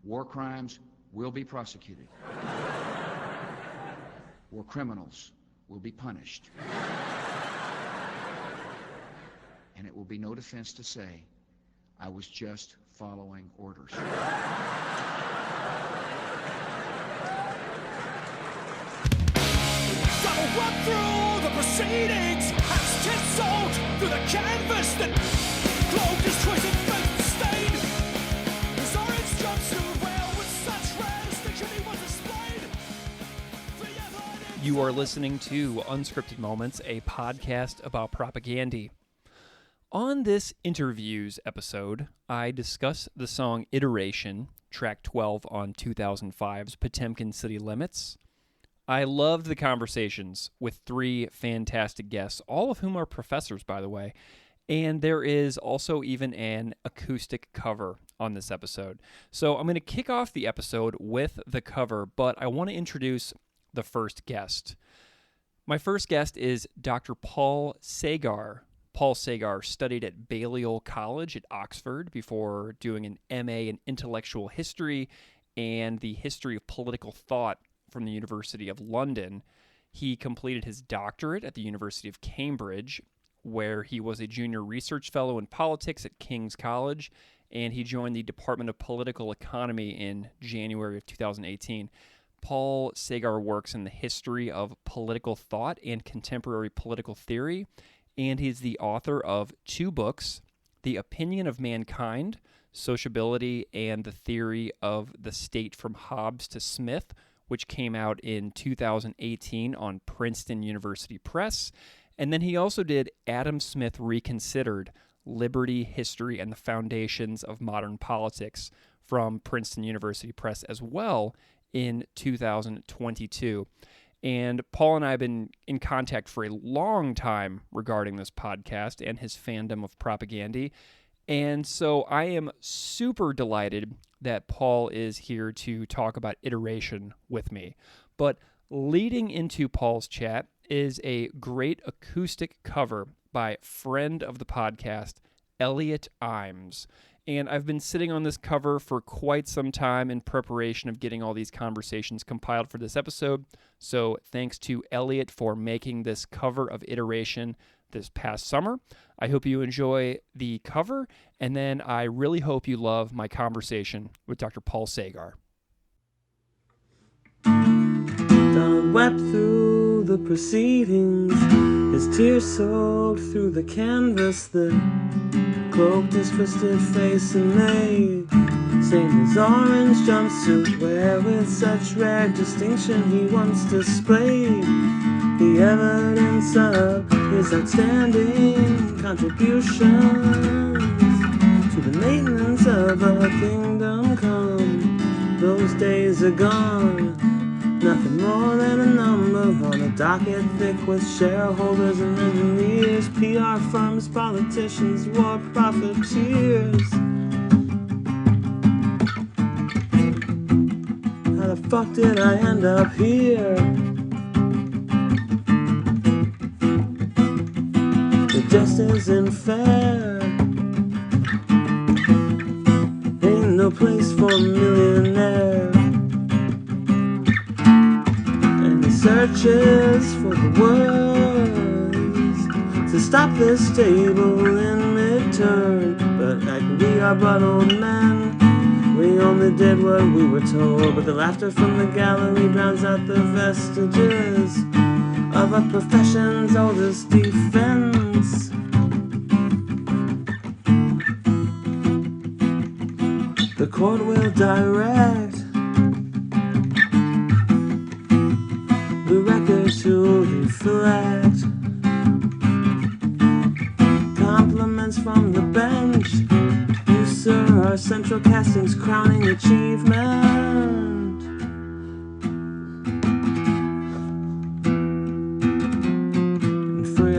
War crimes will be prosecuted. War criminals will be punished. And it will be no defense to say, I was just following orders. Gotta run through the proceedings, as chiseled through the canvas that cloaked his twisted face stained. His orange jumpsuit wear with such red distinction he was displayed. You are listening to Unscripted Moments, a podcast about propaganda. On this interviews episode, I discuss the song Iteration, track 12 on 2005's Potemkin City Limits. I loved the conversations with three fantastic guests, all of whom are professors, by the way, and there is also even an acoustic cover on this episode. So I'm going to kick off the episode with the cover, but I want to introduce the first guest. My first guest is Dr. Paul Sagar. Paul Sagar studied at Balliol College at Oxford before doing an MA in intellectual history and the history of political thought from the University of London. He completed his doctorate at the University of Cambridge, where he was a junior research fellow in politics at King's College, and he joined the Department of Political Economy in January of 2018. Paul Sagar works in the history of political thought and contemporary political theory, and he's the author of two books, The Opinion of Mankind, Sociability and the Theory of the State from Hobbes to Smith, which came out in 2018 on Princeton University Press. And then he also did Adam Smith Reconsidered, Liberty, History, and the Foundations of Modern Politics from Princeton University Press as well in 2022. And Paul and I have been in contact for a long time regarding this podcast and his fandom of propaganda. And so I am super delighted that Paul is here to talk about Iteration with me. But leading into Paul's chat is a great acoustic cover by friend of the podcast, Elliot Imes. And I've been sitting on this cover for quite some time in preparation of getting all these conversations compiled for this episode. So thanks to Elliot for making this cover of Iteration this past summer. I hope you enjoy the cover, and then I really hope you love my conversation with Dr. Paul Sagar. Don wept through the proceedings, his tears soaked through the canvas that cloaked his twisted face, and they stained his orange jumpsuit where with such rare distinction he once displayed the evidence of his outstanding contributions to the maintenance of a kingdom come. Those days are gone, nothing more than a number on a docket thick with shareholders and engineers, PR firms, politicians, war profiteers. How the fuck did I end up here? It just isn't fair. Ain't no place for a millionaire. And he searches for the words to stop this table in mid-turn. But like we are but old men, we only did what we were told. But the laughter from the gallery drowns out the vestiges of a profession's oldest defense. The court will direct the record to reflect compliments from the bench. You, sir, are Central Casting's crowning achievement.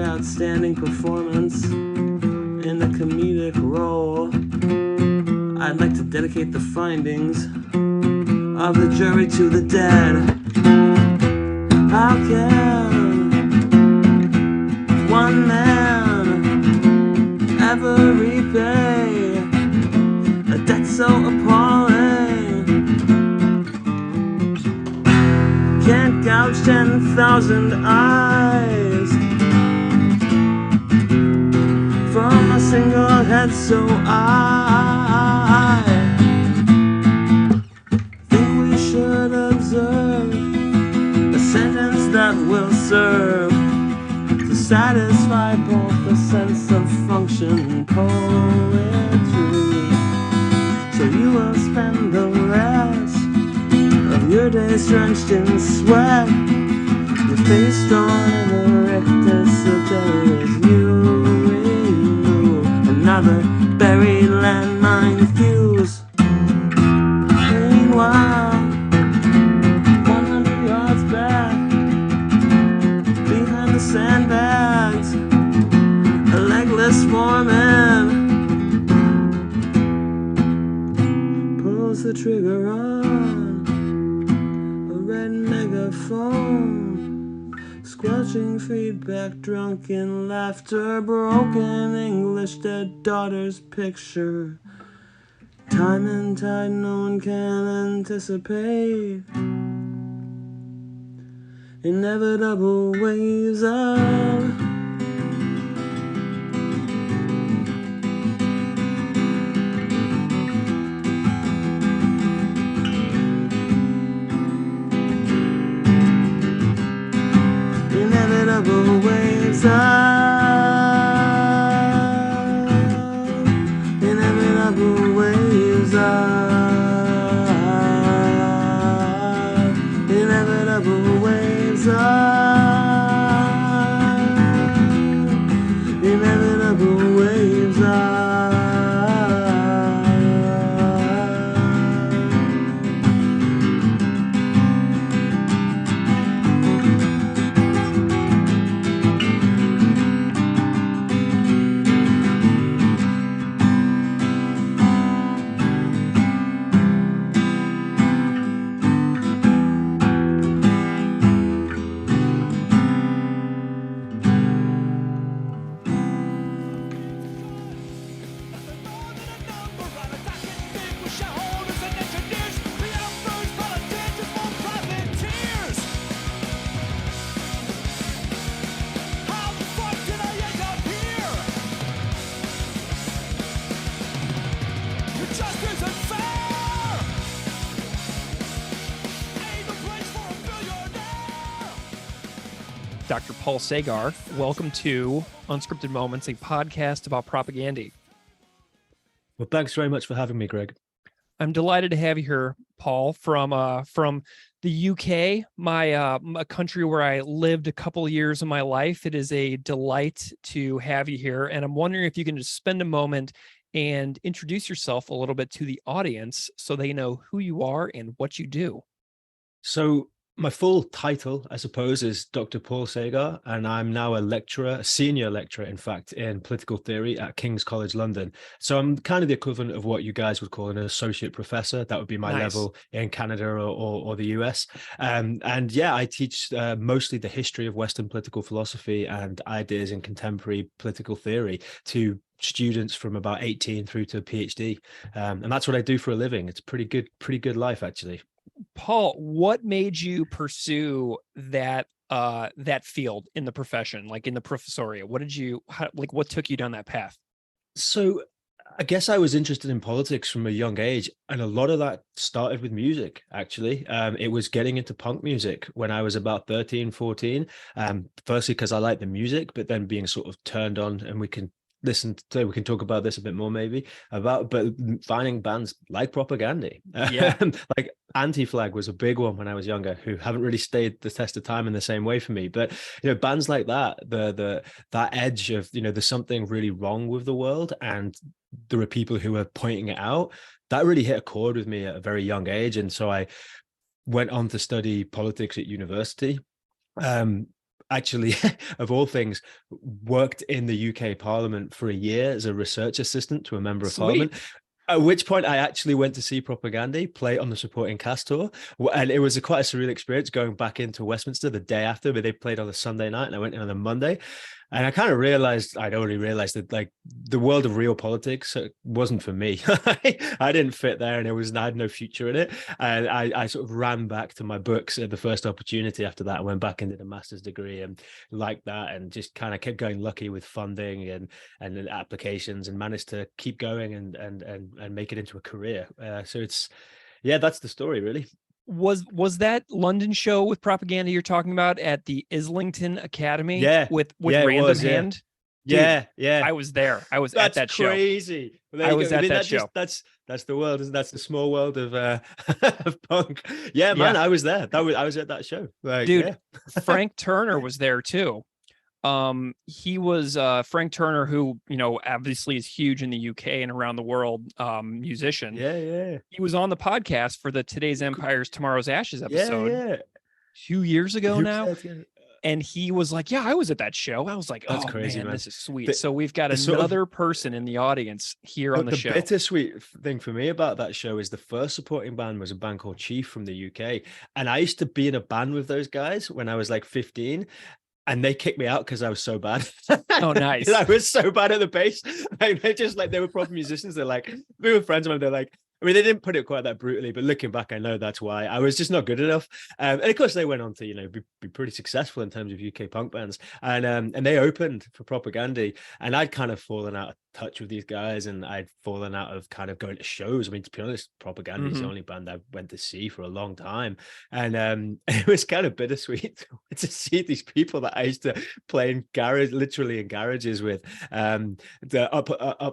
Outstanding performance in a comedic role. I'd like to dedicate the findings of the jury to the dead. How can one man ever repay a debt so appalling? approach 10,000 eyes from a single head, so I think we should observe a sentence that will serve to satisfy both the sense of function and poetry. So you will spend the rest of your days drenched in sweat, your face drawn in the rictus of there is you. Another buried landmine fuse. Meanwhile, 100 yards back, behind the sandbags, a legless foreman pulls the trigger on a red megaphone. Squelching feedback, drunken laughter, broken English, dead daughter's picture. Time and tide no one can anticipate. Inevitable waves of inevitable waves of inevitable waves of inevitable waves of inevitable waves of Dr. Paul Sagar, welcome to Unscripted Moments, a podcast about propaganda. Well, thanks very much for having me, Greg. I'm delighted to have you here, Paul, from the UK, a country where I lived a couple of years of my life. It is a delight to have you here, and I'm wondering if you can just spend a moment and introduce yourself a little bit to the audience so they know who you are and what you do. So my full title, I suppose, is Dr. Paul Sagar, and I'm now a lecturer, a senior lecturer, in fact, in political theory at King's College London. So I'm kind of the equivalent of what you guys would call an associate professor. That would be my level in Canada or the US. And yeah, I teach mostly the history of Western political philosophy and ideas in contemporary political theory to students from about 18 through to a PhD. And that's what I do for a living. It's pretty good life, actually. Paul, what made you pursue that field in the profession, like in the professoriate? What took you down that path? So I guess I was interested in politics from a young age, and a lot of that started with music, actually. It was getting into punk music when I was about 13, 14. Firstly, because I like the music, but then being sort of turned on, and we can talk about this a bit more maybe, but finding bands like Propaganda. Yeah. Like Anti-Flag was a big one when I was younger, who haven't really stayed the test of time in the same way for me. But bands like that, that edge of there's something really wrong with the world, and there are people who are pointing it out. That really hit a chord with me at a very young age, and so I went on to study politics at university. Actually, of all things, worked in the UK Parliament for a year as a research assistant to a member of Parliament. At which point I actually went to see Propaganda play on the supporting cast tour. And it was quite a surreal experience going back into Westminster the day after, but they played on a Sunday night and I went in on a Monday. And I kind of I'd already realized that like the world of real politics wasn't for me. I didn't fit there, and I had no future in it. And I sort of ran back to my books at the first opportunity after that. I went back and did a master's degree and like that, and just kind of kept going lucky with funding and applications, and managed to keep going and make it into a career. So that's the story really. Was that London show with Propaganda you're talking about at the Islington Academy? Yeah, with yeah, Random was, yeah. Hand? Dude, yeah. I was there. I was That's at that crazy. show. I was at that show. That's the world, isn't that's the small world of of punk. Yeah, man, I was there. I was at that show. Like, dude, Frank Turner was there too. He was Frank Turner, who, you know, obviously is huge in the UK and around the world, musician. Yeah. He was on the podcast for the Today's Empires, Tomorrow's Ashes episode. Yeah. 2 years ago now. Yeah. And he was like, yeah, I was at that show. I was like, That's oh, crazy, man. this is sweet. So we've got another person in the audience here on the show. The bittersweet thing for me about that show is the first supporting band was a band called Chief from the UK. And I used to be in a band with those guys when I was like 15. And they kicked me out because I was so bad. Oh, nice. I was so bad at the bass. Like, they were proper musicians. They're like, we were friends of mine. They're like, I mean, they didn't put it quite that brutally, but looking back, I know that's why. I was just not good enough. And of course, they went on to, you know, be pretty successful in terms of UK punk bands. And they opened for Propaganda. And I'd kind of fallen out of touch with these guys, and I'd fallen out of kind of going to shows. I mean, to be honest, Propaganda is the only band I went to see for a long time. And it was kind of bittersweet to see these people that I used to play in literally in garages with, the up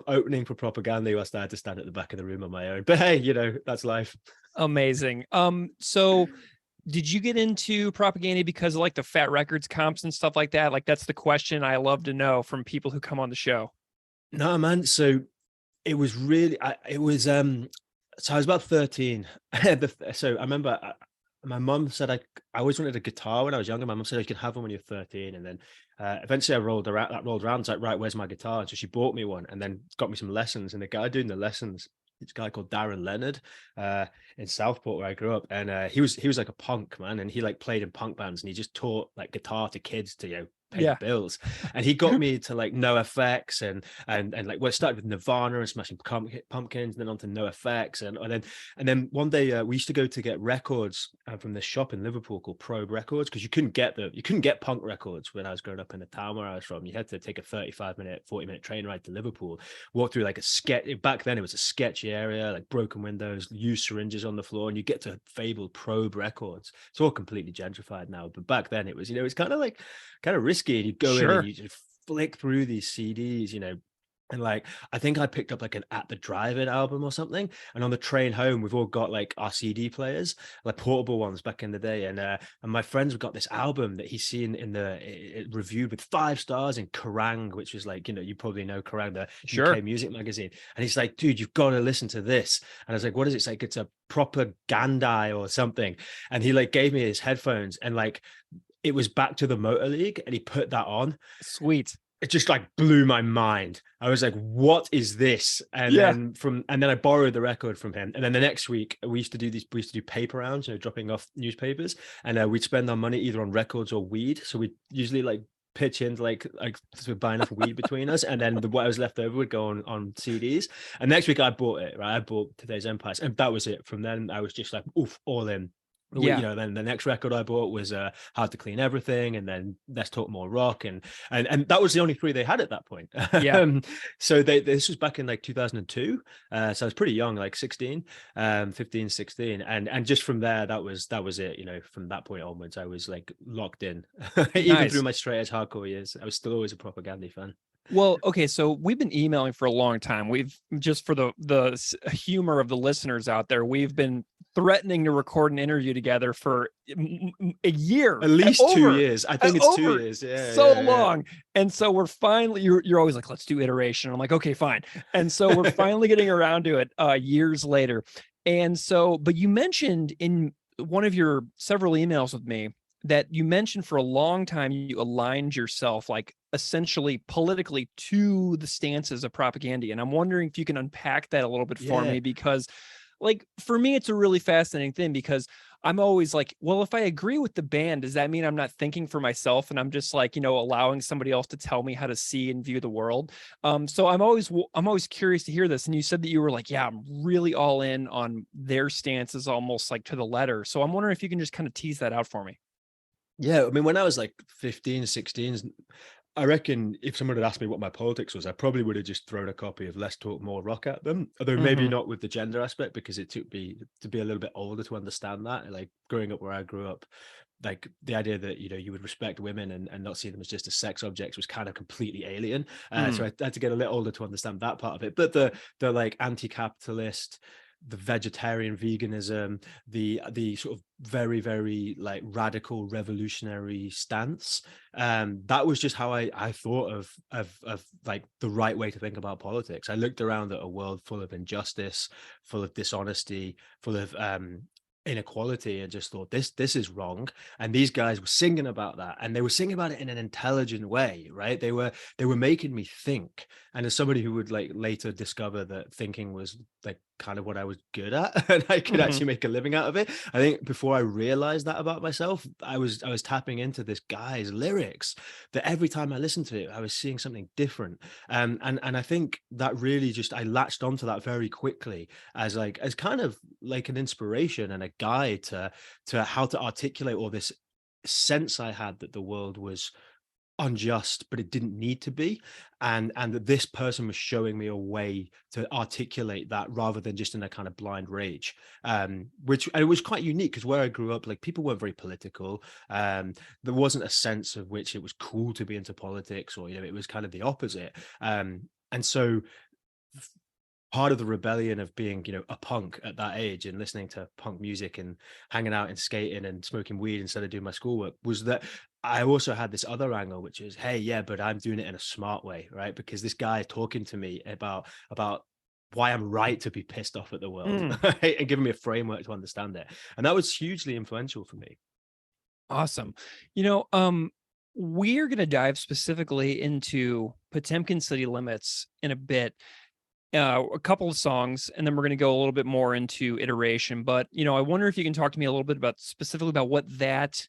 opening for Propaganda, whilst I had to stand at the back of the room on my own. But hey, you know, that's life. Amazing. So did you get into Propaganda because of like the Fat Records comps and stuff like that? Like, that's the question I love to know from people who come on the show. No, man. So it was really, so I was about 13. So I remember my mum said I always wanted a guitar when I was younger. My mum said, you can have one when you're 13. And then eventually I rolled around. It's like, right, where's my guitar? And so she bought me one and then got me some lessons. And the guy doing the lessons, this guy called Darren Leonard in Southport, where I grew up. And he was like a punk, man. And he like played in punk bands, and he just taught like guitar to kids to, you know, pay the bills. And he got me to like NoFX and like, well, it started with Nirvana and Smashing Pumpkins, and then on to NoFX. And then one day we used to go to get records from this shop in Liverpool called Probe Records, because you couldn't get punk records when I was growing up in the town where I was from. You had to take a 40-minute train ride to Liverpool, walk through like a sketch. Back then it was a sketchy area, like broken windows, used syringes on the floor, and you get to fabled Probe Records. It's all completely gentrified now, but back then it was, you know, it's kind of risky. And you go in and you just flick through these CDs, you know, and like I think I picked up like an At the Drive-In album or something. And on the train home, we've all got like our CD players, like portable ones back in the day. And my friends have got this album that he's seen it reviewed with 5 stars in Kerrang, which was like, you know, you probably know Kerrang, the UK music magazine. And he's like, dude, you've got to listen to this. And I was like, what is it? It's like, it's a Propaganda or something. And he like gave me his headphones, and like it was Back to the Motor League, and he put that on. Sweet. It just like blew my mind. I was like, what is this? And then I borrowed the record from him. And then the next week we used to do paper rounds, you know, dropping off newspapers, and we'd spend our money either on records or weed. So we'd usually like pitch in like to buy enough weed between us, and then what was left over would go on CDs. And next week I bought it, right? I bought Today's Empires, and that was it. From then I was just like, oof, all in. You know, then the next record I bought was How to Clean Everything, and then Let's Talk More Rock, and that was the only 3 they had at that point. So this was back in like 2002, so I was pretty young, like 15, 16, and just from there that was it. You know, from that point onwards I was like locked in. Even through my straight edge hardcore years, I was still always a Propaganda fan. Well, okay, so we've been emailing for a long time. We've, just for the humor of the listeners out there, we've been threatening to record an interview together for a year, at least 2 years. I think it's 2 years. Yeah, so long. And so we're finally, you're always like, let's do iteration. I'm like, okay, fine. And so we're finally getting around to it years later. And so, but you mentioned in one of your several emails with me that you mentioned for a long time you aligned yourself like essentially politically to the stances of Propaganda. And I'm wondering if you can unpack that a little bit for me, because like for me, it's a really fascinating thing because I'm always like, well, if I agree with the band, does that mean I'm not thinking for myself and I'm just like, allowing somebody else to tell me how to see and view the world? So I'm always curious to hear this. And you said that you were like, yeah, I'm really all in on their stances, almost like to the letter. So I'm wondering if you can just kind of tease that out for me. Yeah, I mean, when I was like 15, 16, I reckon if someone had asked me what my politics was, I probably would have just thrown a copy of Less Talk More Rock at them. Although maybe not with the gender aspect, because it took me to be a little bit older to understand that. Like growing up where I grew up, like the idea that you would respect women and not see them as just as sex objects was kind of completely alien. So I had to get a little older to understand that part of it. But the like anti-capitalist, the vegetarian veganism, the sort of very, very like radical revolutionary stance, that was just how I thought of like the right way to think about politics. I looked around at a world full of injustice, full of dishonesty, full of inequality, and just thought this is wrong. And these guys were singing about that, and they were singing about it in an intelligent way, right? They were making me think. And as somebody who would like later discover that thinking was like kind of what I was good at and I could actually make a living out of it, I think before I realized that about myself, I was tapping into this guy's lyrics that every time I listened to it, I was seeing something different. And I think that really just, I latched onto that very quickly as kind of like an inspiration and a guide to how to articulate all this sense I had that the world was unjust, but it didn't need to be. And that this person was showing me a way to articulate that rather than just in a kind of blind rage. Which it was quite unique because where I grew up, like people weren't very political. There wasn't a sense of which it was cool to be into politics, or it was kind of the opposite. And so part of the rebellion of being a punk at that age and listening to punk music and hanging out and skating and smoking weed instead of doing my schoolwork was that I also had this other angle, which is, hey, yeah, but I'm doing it in a smart way, right? Because this guy is talking to me about why I'm right to be pissed off at the world and giving me a framework to understand it. And that was hugely influential for me. Awesome. We're going to dive specifically into Potemkin City Limits in a bit. A couple of songs, and then we're going to go a little bit more into iteration. But, I wonder if you can talk to me a little bit specifically about what that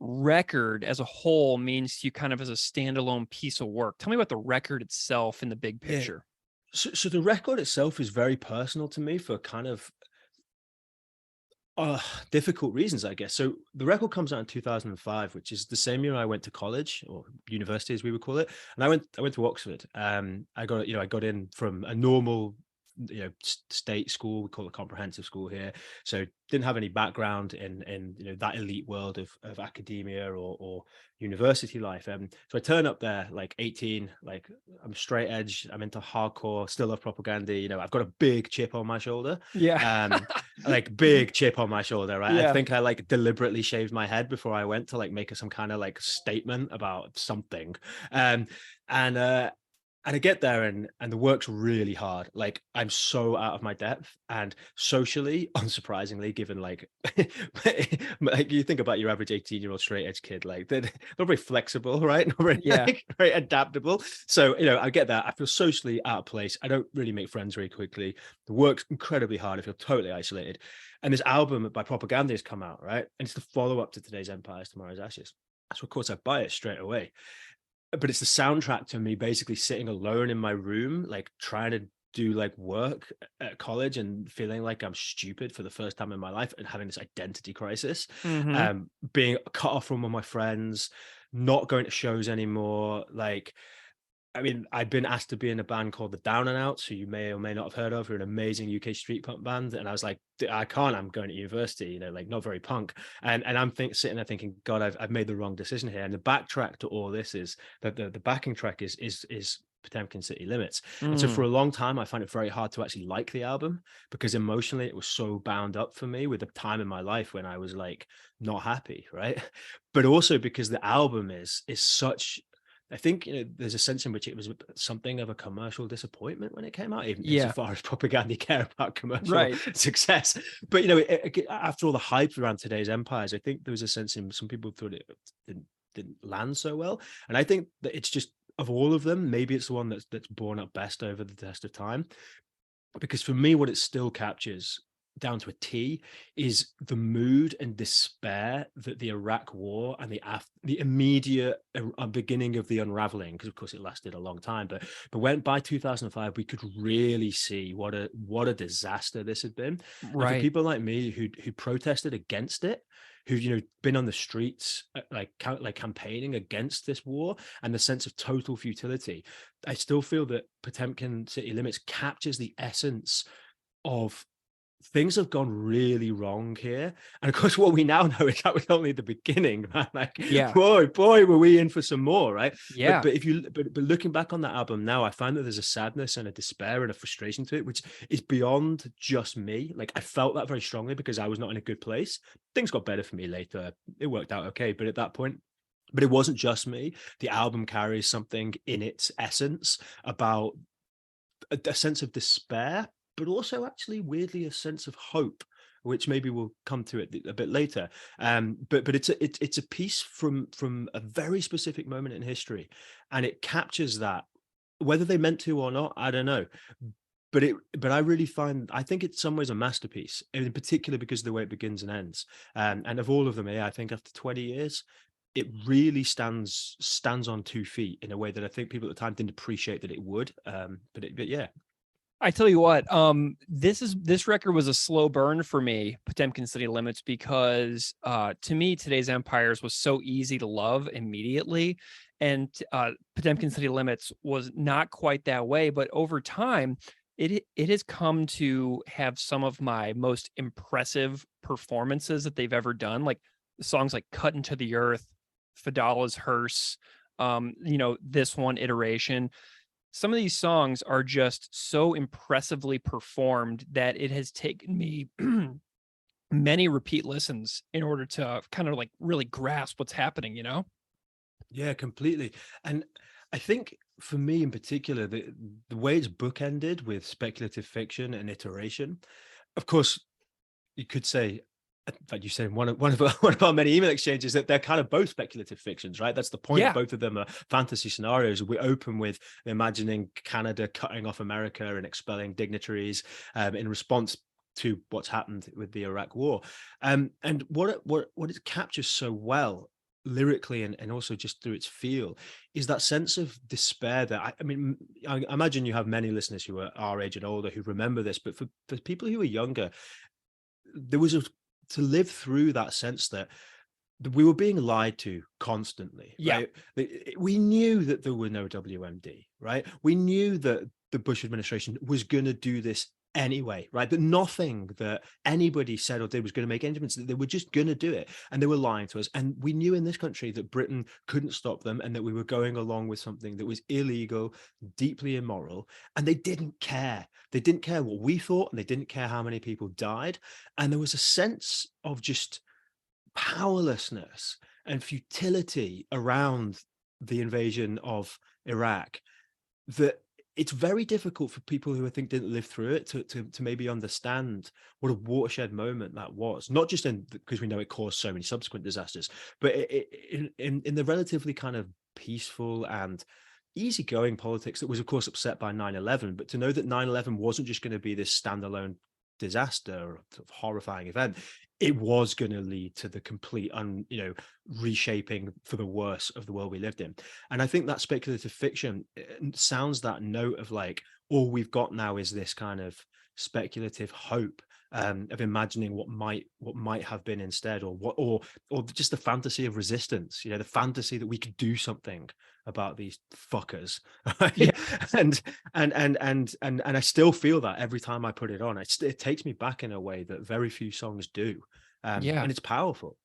record as a whole means to you kind of as a standalone piece of work. Tell me about the record itself in the big picture. Yeah. So the record itself is very personal to me for kind of difficult reasons, I guess. So the record comes out in 2005, which is the same year I went to college or university, as we would call it. And I went to Oxford. I got in from a normal, state school. We call it comprehensive school here. So didn't have any background in that elite world of academia or university life. So I turn up there like 18, like I'm straight edge. I'm into hardcore, still love propaganda. I've got a big chip on my shoulder. Yeah. Like big chip on my shoulder, right? Yeah. I think I like deliberately shaved my head before I went to like make some kind of like statement about something. And I get there and the work's really hard. Like I'm so out of my depth, and socially, unsurprisingly, given like you think about your average 18-year-old straight edge kid, like they're not very flexible, right? Not very, very adaptable. So, I get that. I feel socially out of place. I don't really make friends very quickly. The work's incredibly hard. I feel totally isolated. And this album by Propaganda has come out, right? And it's the follow-up to Today's Empires, Tomorrow's Ashes. So of course I buy it straight away. But it's the soundtrack to me basically sitting alone in my room, like trying to do like work at college and feeling like I'm stupid for the first time in my life and having this identity crisis, being cut off from all my friends, not going to shows anymore. Like, I mean, I'd been asked to be in a band called the Down and Outs, who you may or may not have heard of. They're an amazing UK street punk band. And I was like, I can't, I'm going to university, like not very punk. And I'm sitting there thinking, God, I've made the wrong decision here. And the backtrack to all this is that the backing track is Potemkin City Limits. And so for a long time, I find it very hard to actually like the album because emotionally it was so bound up for me with the time in my life when I was like not happy, right? But also because the album is such, I think, there's a sense in which it was something of a commercial disappointment when it came out, even insofar as propaganda care about commercial success. But, after all the hype around Today's Empires, I think there was a sense in some people thought it didn't land so well. And I think that it's just, of all of them, maybe it's the one that's borne up best over the test of time. Because for me, what it still captures down to a T is the mood and despair that the Iraq War and the immediate beginning of the unraveling, because of course it lasted a long time, but when by 2005 we could really see what a disaster this had been. And for Right. people like me who protested against it, who've been on the streets like campaigning against this war and the sense of total futility, I still feel that Potemkin City Limits captures the essence of things have gone really wrong here. And of course, what we now know is that was only the beginning, man. Like, Yeah. boy, were we in for some more, right? Yeah. But looking back on that album now, I find that there's a sadness and a despair and a frustration to it, which is beyond just me. Like, I felt that very strongly because I was not in a good place. Things got better for me later. It worked out okay. But at that point, but it wasn't just me. The album carries something in its essence about a sense of despair, but also actually weirdly a sense of hope, which maybe we'll come to it a bit later. But it's a piece from a very specific moment in history, and it captures that. Whether they meant to or not, I don't know. But I think it's some ways a masterpiece, in particular because of the way it begins and ends. And of all of them, I think after 20 years, it really stands on 2 feet in a way that I think people at the time didn't appreciate that it would. But yeah. I tell you what, this record was a slow burn for me, Potemkin City Limits, because to me, Today's Empires was so easy to love immediately. And Potemkin City Limits was not quite that way. But over time, it has come to have some of my most impressive performances that they've ever done. Like songs like Cut Into the Earth, Fadala's Hearse, this one, Iteration. Some of these songs are just so impressively performed that it has taken me many repeat listens in order to kind of like really grasp what's happening, Yeah, completely. And I think for me in particular, the way it's bookended with speculative fiction and iteration, of course, you could say, like you said, one of our many email exchanges, that they're kind of both speculative fictions, right? That's the point. Yeah. Both of them are fantasy scenarios. We open with imagining Canada cutting off America and expelling dignitaries in response to what's happened with the Iraq War. And what it captures so well lyrically and also just through its feel is that sense of despair that I imagine you have many listeners who are our age and older who remember this, but for people who are younger, there was to live through that sense that we were being lied to constantly. Yeah. Right? We knew that there were no WMD, right? We knew that the Bush administration was going to do this anyway, right? That nothing that anybody said or did was going to make any difference, that they were just going to do it. And they were lying to us. And we knew in this country that Britain couldn't stop them and that we were going along with something that was illegal, deeply immoral. And they didn't care. They didn't care what we thought, and they didn't care how many people died. And there was a sense of just powerlessness and futility around the invasion of Iraq that it's very difficult for people who I think didn't live through it to maybe understand what a watershed moment that was. Not just because we know it caused so many subsequent disasters, but in the relatively kind of peaceful and easygoing politics that was, of course, upset by 9/11. But to know that 9/11 wasn't just going to be this standalone disaster or horrifying event, it was going to lead to the complete reshaping for the worse of the world we lived in. And I think that speculative fiction sounds that note of like, all we've got now is this kind of speculative hope of imagining what might have been instead, or just the fantasy of resistance, the fantasy that we could do something about these fuckers. Right? Yeah. And I still feel that every time I put it on. It takes me back in a way that very few songs do. And it's powerful.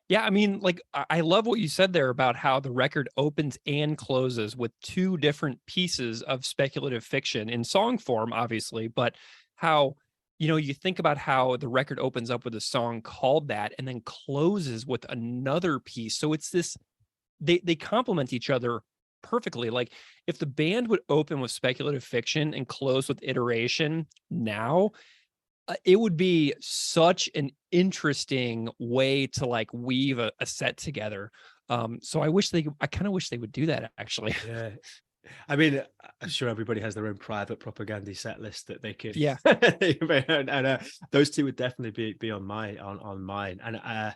Yeah, I mean, like, I love what you said there about how the record opens and closes with two different pieces of speculative fiction in song form, obviously, but how, you think about how the record opens up with a song called that and then closes with another piece. So it's this, they complement each other perfectly. Like, if the band would open with speculative fiction and close with Iteration now, it would be such an interesting way to like weave a set together. So I kind of wish they would do that, actually. Yeah. I mean, I'm sure everybody has their own private propaganda set list that they could. Yeah. and those two would definitely be on mine. And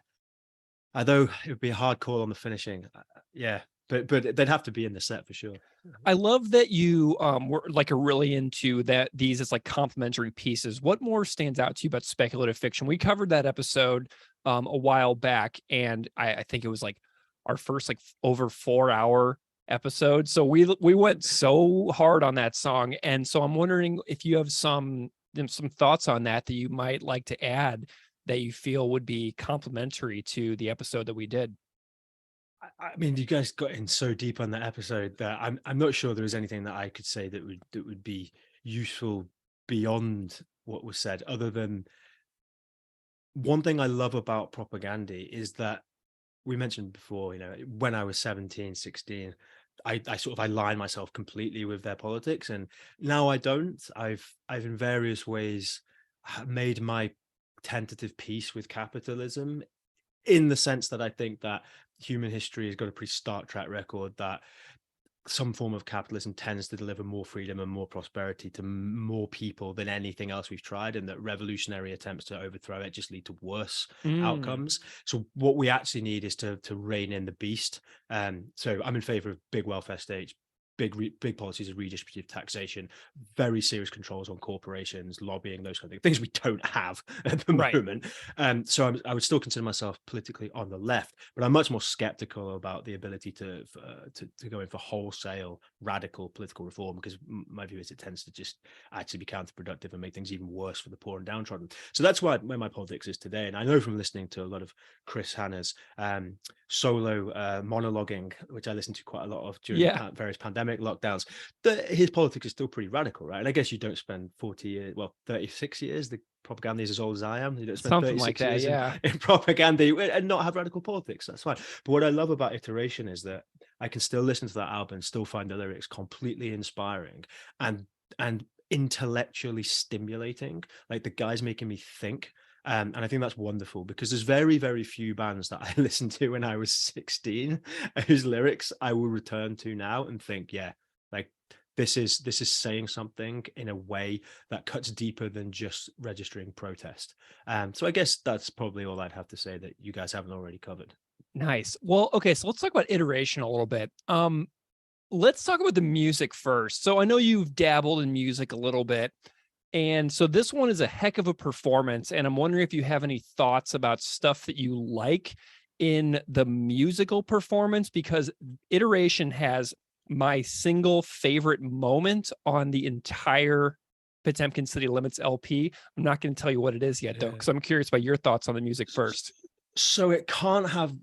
although it would be a hard call on the finishing, yeah, but they'd have to be in the set for sure. I love that you were like are really into that these as like complementary pieces. What more stands out to you about speculative fiction? We covered that episode a while back, and I think it was like our first like over 4 hour episode. So we went so hard on that song, and so I'm wondering if you have some thoughts on that you might like to add that you feel would be complementary to the episode that we did. I mean, you guys got in so deep on that episode that I'm not sure there is anything that I could say that would be useful beyond what was said, other than one thing I love about propaganda is that we mentioned before, when I was 17, 16, I aligned myself completely with their politics, and now I don't. I've in various ways made my tentative peace with capitalism, in the sense that I think that human history has got a pretty stark track record that some form of capitalism tends to deliver more freedom and more prosperity to more people than anything else we've tried, and that revolutionary attempts to overthrow it just lead to worse outcomes. So what we actually need is to rein in the beast. So I'm in favor of big welfare states, big policies of redistributive taxation, very serious controls on corporations, lobbying, those kind of things we don't have at the moment. So I would still consider myself politically on the left, but I'm much more skeptical about the ability to go in for wholesale radical political reform, because my view is it tends to just actually be counterproductive and make things even worse for the poor and downtrodden. So that's where my politics is today. And I know from listening to a lot of Chris Hanna's solo monologuing, which I listened to quite a lot of during various pandemic lockdowns, that his politics is still pretty radical, right? And I guess you don't spend 36 years, the propaganda is as old as I am, you don't spend Something 36 like that, years in propaganda and not have radical politics. That's fine. But what I love about Iteration is that I can still listen to that album and still find the lyrics completely inspiring and intellectually stimulating. Like, the guy's making me think. And I think that's wonderful, because there's very, very few bands that I listened to when I was 16 whose lyrics I will return to now and think, yeah, like this is saying something in a way that cuts deeper than just registering protest. So I guess that's probably all I'd have to say that you guys haven't already covered. Nice. Well, okay, so let's talk about Iteration a little bit. Let's talk about the music first. So I know you've dabbled in music a little bit. And so this one is a heck of a performance. And I'm wondering if you have any thoughts about stuff that you like in the musical performance, because Iteration has my single favorite moment on the entire Potemkin City Limits LP. I'm not going to tell you what it is yet, though, because I'm curious about your thoughts on the music first. So it can't have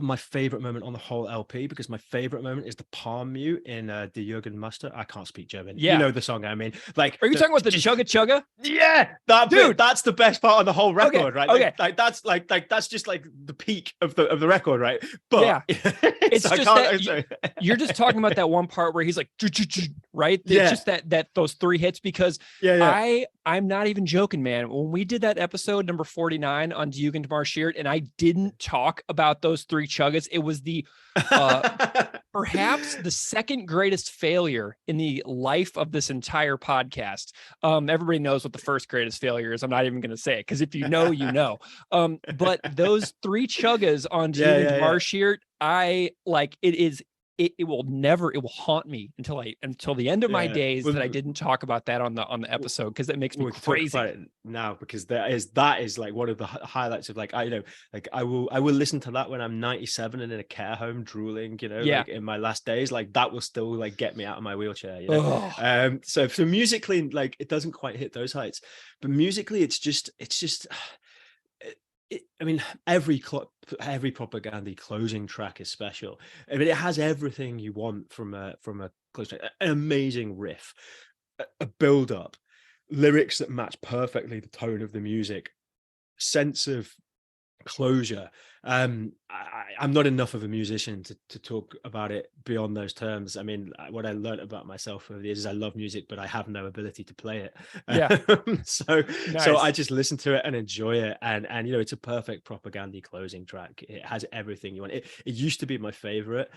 my favorite moment on the whole LP, because my favorite moment is the palm mute in the Jürgen Muster. I can't speak German. Yeah. You know the song I mean. Like, are you talking about the Chugga Chugga? Yeah, that dude, bit, that's the best part on the whole record, right? Okay. Like that's just like the peak of the record, right? But yeah, it's just that you're just talking about that one part where he's like, right? It's just that those three hits, because I'm not even joking, man. When we did that episode number 49 on Jugend Marschiert, and I didn't talk about those three chuggas, it was the perhaps the second greatest failure in the life of this entire podcast. Everybody knows what the first greatest failure is. I'm not even going to say it, because if you know, you know. But those three chuggas on Jugend Marschiert, I like it is. It will haunt me until the end of my days that I didn't talk about that on the episode, because it makes me crazy. Talk about it now, because that is like one of the highlights of like I will listen to that when I'm 97 and in a care home drooling, like in my last days, like that will still like get me out of my wheelchair. So musically, like it doesn't quite hit those heights, but musically it's just. I mean, every propaganda closing track is special. I mean, it has everything you want from a close track. An amazing riff, a build up, lyrics that match perfectly the tone of the music, sense of closure, I'm not enough of a musician to talk about it beyond those terms. I mean, what I learned about myself over the years is I love music, but I have no ability to play it. Yeah. So Nice. I just listen to it and enjoy it. And you know, it's a perfect propaganda closing track. It has everything you want. It used to be my favorite.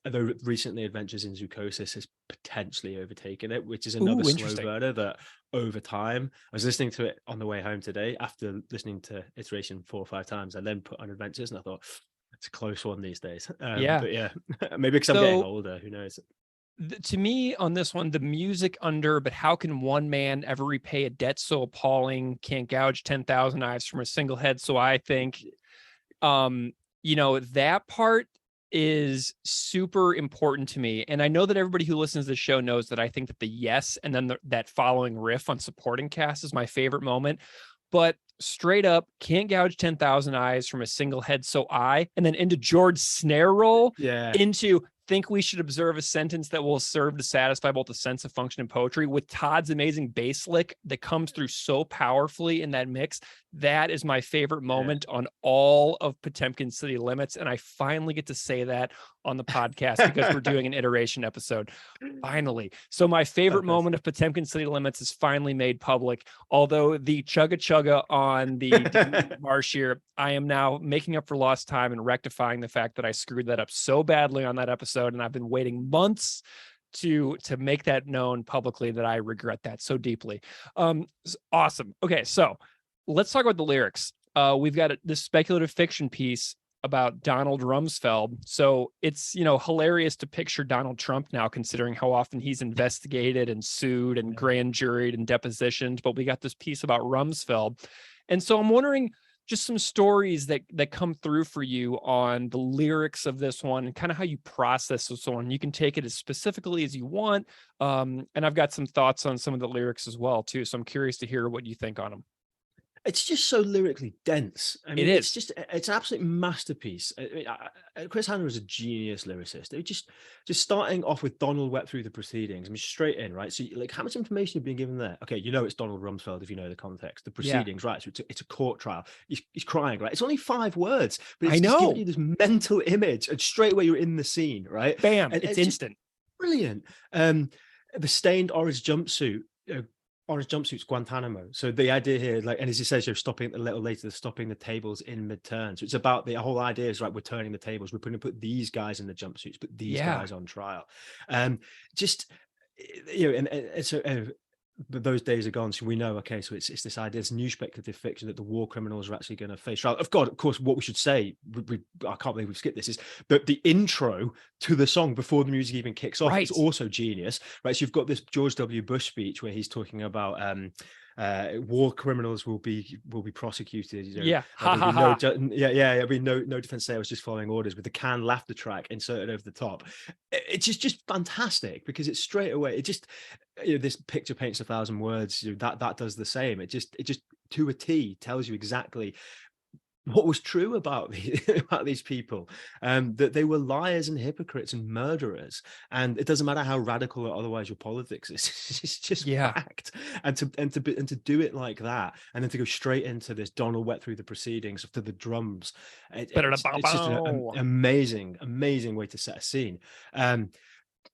Although recently Adventures in Zoocosis has potentially overtaken it, which is another slow burner that over time, I was listening to it on the way home today after listening to Iteration 4 or 5 times. I then put on Adventures and I thought, it's a close one these days. Yeah. But yeah, maybe because I'm getting older, who knows? To me on this one, the music under, but how can one man ever repay a debt so appalling? Can't gouge 10,000 eyes from a single head. So I think, you know, that part is super important to me. And I know that everybody who listens to the show knows that I think that the yes and then that following riff on supporting cast is my favorite moment. But straight up, can't gouge 10,000 eyes from a single head, so I, and then into George's snare roll, into think we should observe a sentence that will serve to satisfy both the sense of function and poetry, with Todd's amazing bass lick that comes through so powerfully in that mix. That is my favorite moment on all of Potemkin City Limits. And I finally get to say that on the podcast because we're doing an iteration episode. Finally. So my favorite moment of Potemkin City Limits is finally made public. Although the chugga chugga on the marsh here, I am now making up for lost time and rectifying the fact that I screwed that up so badly on that episode. And I've been waiting months to make that known publicly that I regret that so deeply. Awesome. Okay. So let's talk about the lyrics. We've got this speculative fiction piece about Donald Rumsfeld. So it's, you know, hilarious to picture Donald Trump now, considering how often he's investigated and sued and grand juried and depositioned. But we got this piece about Rumsfeld. And so I'm wondering just some stories that come through for you on the lyrics of this one and kind of how you process this one. You can take it as specifically as you want. And I've got some thoughts on some of the lyrics as well, too. So I'm curious to hear what you think on them. It's just so lyrically dense. I mean, it is. It's an absolute masterpiece. Chris Hanna is a genius lyricist. It just starting off with Donald wept through the proceedings. I mean, straight in, right? So, like, how much information have been given there? Okay, you know it's Donald Rumsfeld if you know the context. The proceedings, right? So it's a court trial. He's crying, right? It's only 5 words, but it's just giving you this mental image, and straight away you're in the scene, right? Bam! And it's instant. Brilliant. The stained orange jumpsuit. Orange jumpsuits, Guantanamo. So the idea here, like, and as he says, you're stopping a little later, they're stopping the tables in mid-turn. So it's about the whole idea is, right, we're turning the tables. We're going to put these guys in the jumpsuits, put these guys on trial. Just, you know, and so but those days are gone. So we know, okay, so it's this idea, this new speculative fiction that the war criminals are actually going to face trial. Of course, what we should say, I can't believe we've skipped this, is that the intro to the song before the music even kicks off is also genius, right? So you've got this George W. Bush speech where he's talking about war criminals will be prosecuted. You know, there'll be no defense there. I was just following orders, with the canned laughter track inserted over the top. It's just fantastic because it's straight away. It just, you know, this picture paints 1,000 words. You know, that does the same. It just to a T tells you exactly what was true about these people, that they were liars and hypocrites and murderers, and it doesn't matter how radical or otherwise your politics is. It's just fact. And to do it like that, and then to go straight into this Donald wet through the proceedings to the drums, it's just an amazing way to set a scene.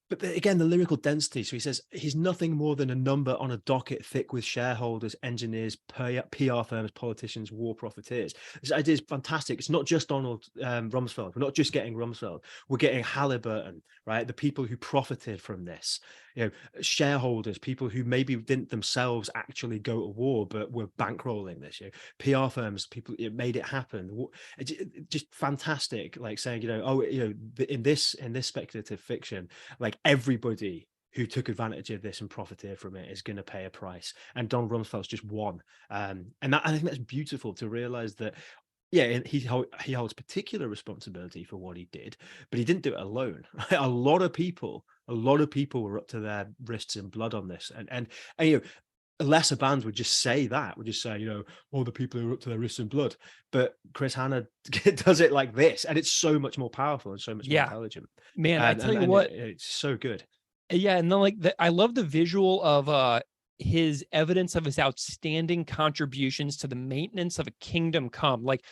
But again, the lyrical density. So he says he's nothing more than a number on a docket thick with shareholders, engineers, PR firms, politicians, war profiteers. This idea is fantastic. It's not just Donald Rumsfeld. We're not just getting Rumsfeld. We're getting Halliburton, right? The people who profited from this. You know, shareholders, people who maybe didn't themselves actually go to war, but were bankrolling this. You know, PR firms, people made it happen. Just fantastic. Like saying, you know, oh, you know, in this speculative fiction, like everybody who took advantage of this and profited from it is going to pay a price. And Don Rumsfeld's just one. And I think that's beautiful to realize that. Yeah, he holds particular responsibility for what he did, but he didn't do it alone. A lot of people were up to their wrists in blood on this, and you know, lesser bands would just say that, would just say, you know, all the people who are up to their wrists in blood. But Chris Hanna does it like this, and it's so much more powerful and so much more intelligent. Man, I tell you what, it's so good. Yeah, and then I love the visual of his evidence of his outstanding contributions to the maintenance of a kingdom come. Like,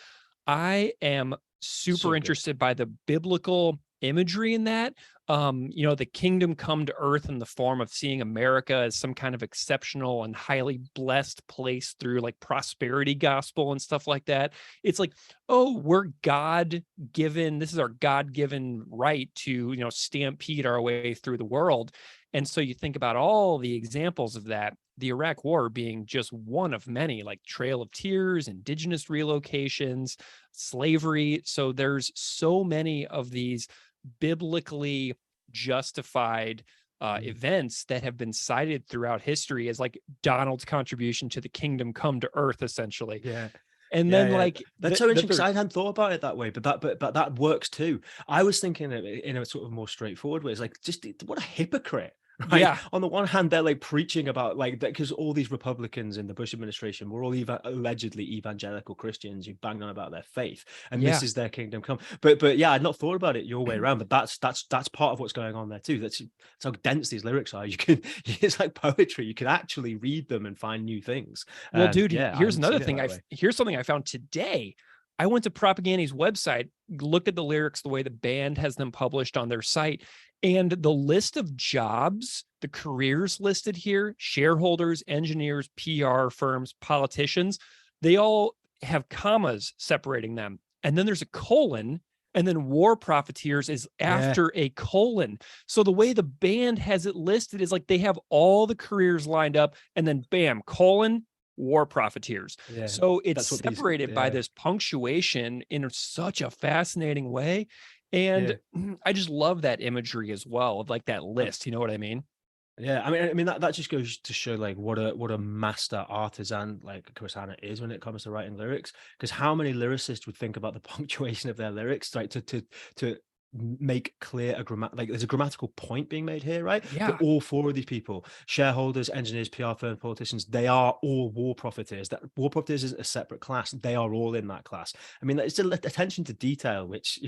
I am super interested by the biblical imagery in that. The kingdom come to earth in the form of seeing America as some kind of exceptional and highly blessed place through like prosperity gospel and stuff like that. It's like, oh, we're God given. This is our God given right to, stampede our way through the world. And so you think about all the examples of that, the Iraq War being just one of many, like Trail of Tears, indigenous relocations, slavery. So there's so many of these biblically justified events that have been cited throughout history as like Donald's contribution to the kingdom come to earth, essentially. Yeah. And Yeah, then yeah. like that's so interesting because I hadn't thought about it that way, but that works too. I was thinking of it in a sort of more straightforward way. It's like, just what a hypocrite. Right. Yeah. On the one hand, they're like preaching about like that because all these Republicans in the Bush administration were all allegedly evangelical Christians who banged on about their faith, and this is their kingdom come. But yeah, I'd not thought about it your way around. But that's part of what's going on there too. That's how dense these lyrics are. It's like poetry. You can actually read them and find new things. Well, dude, here's another thing. Here's something I found today. I went to Propagandy's website, looked at the lyrics, the way the band has them published on their site, and the list of jobs, the careers listed here, shareholders, engineers, PR firms, politicians, they all have commas separating them. And then there's a colon, and then war profiteers is after a colon. So the way the band has it listed is like they have all the careers lined up, and then bam, colon, war profiteers. Yeah, so it's separated by this punctuation in such a fascinating way. And I just love that imagery as well of like that list. You know what I mean? Yeah, I mean that just goes to show like what a master artisan like Chris Hanna is when it comes to writing lyrics. Because how many lyricists would think about the punctuation of their lyrics, like to make clear there's a grammatical point being made here, right? Yeah. But all four of these people, shareholders, engineers, PR firms, politicians, they are all war profiteers. That war profiteers is a separate class. They are all in that class. I mean, it's attention to detail, which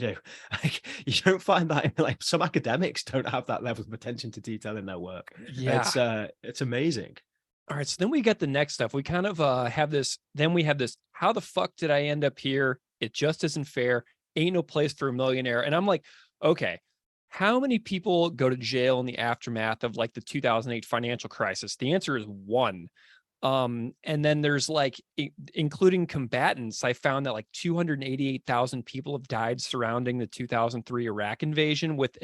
like you don't find that in, like some academics don't have that level of attention to detail in their work. Yeah, it's amazing. All right, so then we get the next stuff. We kind of have this. Then we have this. How the fuck did I end up here? It just isn't fair. Ain't no place for a millionaire. And I'm like, okay, how many people go to jail in the aftermath of like the 2008 financial crisis? The answer is one. And then there's like, including combatants, I found that like 288,000 people have died surrounding the 2003 Iraq invasion, with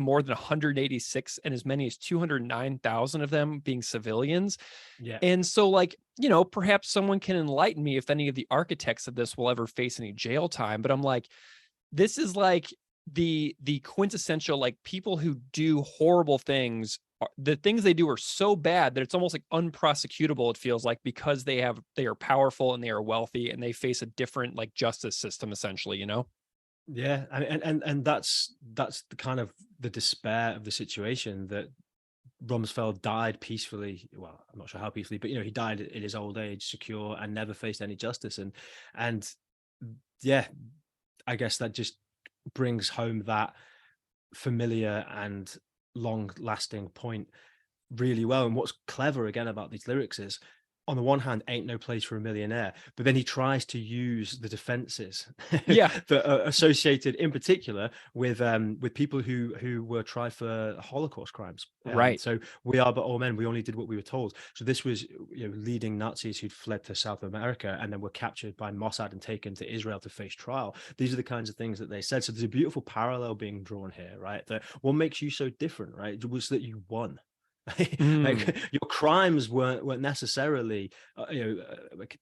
more than 186 and as many as 209,000 of them being civilians. Yeah. And so like, perhaps someone can enlighten me if any of the architects of this will ever face any jail time. But I'm like, this is like the quintessential, like people who do horrible things. The things they do are so bad that it's almost like unprosecutable, it feels like, because they are powerful and they are wealthy and they face a different like justice system, essentially, Yeah. And that's the kind of the despair of the situation, that Rumsfeld died peacefully. Well, I'm not sure how peacefully, but he died in his old age, secure, and never faced any justice. And yeah, I guess that just brings home that familiar and long-lasting point really well. And what's clever again about these lyrics is, on the one hand, ain't no place for a millionaire, but then he tries to use the defenses that are associated in particular with people who were tried for Holocaust crimes. Right. So we are but all men, we only did what we were told. So this was leading Nazis who'd fled to South America and then were captured by Mossad and taken to Israel to face trial. These are the kinds of things that they said. So there's a beautiful parallel being drawn here, right? That what makes you so different, right, it was that you won. Like your crimes weren't necessarily like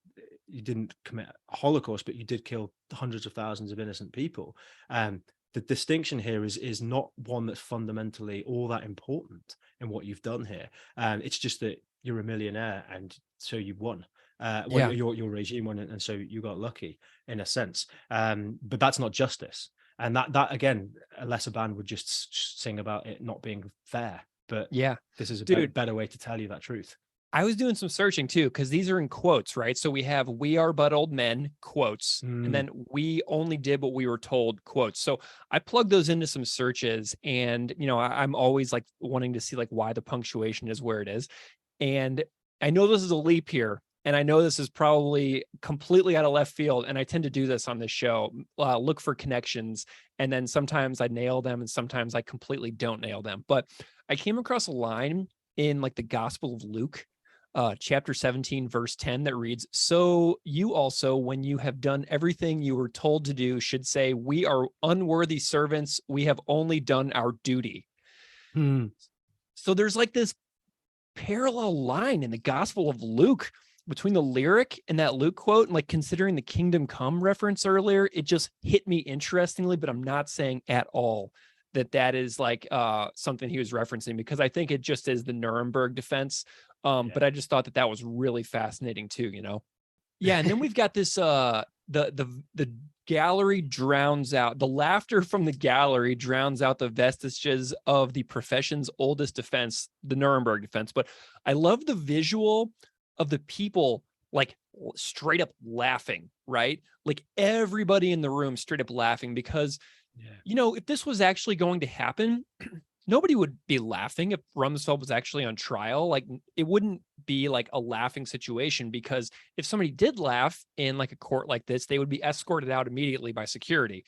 you didn't commit a Holocaust, but you did kill hundreds of thousands of innocent people. The distinction here is not one that's fundamentally all that important in what you've done here. It's just that you're a millionaire and so you won. Your regime won, and so you got lucky in a sense. But that's not justice. And that again, a lesser band would just sing about it not being fair. But this is a better way to tell you that truth. I was doing some searching too, because these are in quotes, right? So we have "we are but old men" quotes, and then "we only did what we were told" quotes. So I plugged those into some searches, and I'm always like wanting to see like why the punctuation is where it is. And I know this is a leap here, and I know this is probably completely out of left field, and I tend to do this on this show, look for connections, and then sometimes I nail them and sometimes I completely don't nail them. But I came across a line in like the Gospel of Luke, chapter 17, verse 10, that reads, "So you also, when you have done everything you were told to do, should say, 'We are unworthy servants. We have only done our duty.'" So there's like this parallel line in the Gospel of Luke between the lyric and that Luke quote, and like considering the kingdom come reference earlier, it just hit me interestingly, but I'm not saying at all that is like something he was referencing, because I think it just is the Nuremberg defense. But I just thought that was really fascinating too, you know? Yeah. And then we've got this, the gallery drowns out, the laughter from the gallery drowns out the vestiges of the profession's oldest defense, the Nuremberg defense. But I love the visual of the people like straight up laughing, right? Like everybody in the room straight up laughing, because, you know, if this was actually going to happen, nobody would be laughing if Rumsfeld was actually on trial. Like it wouldn't be like a laughing situation, because if somebody did laugh in like a court like this, they would be escorted out immediately by security.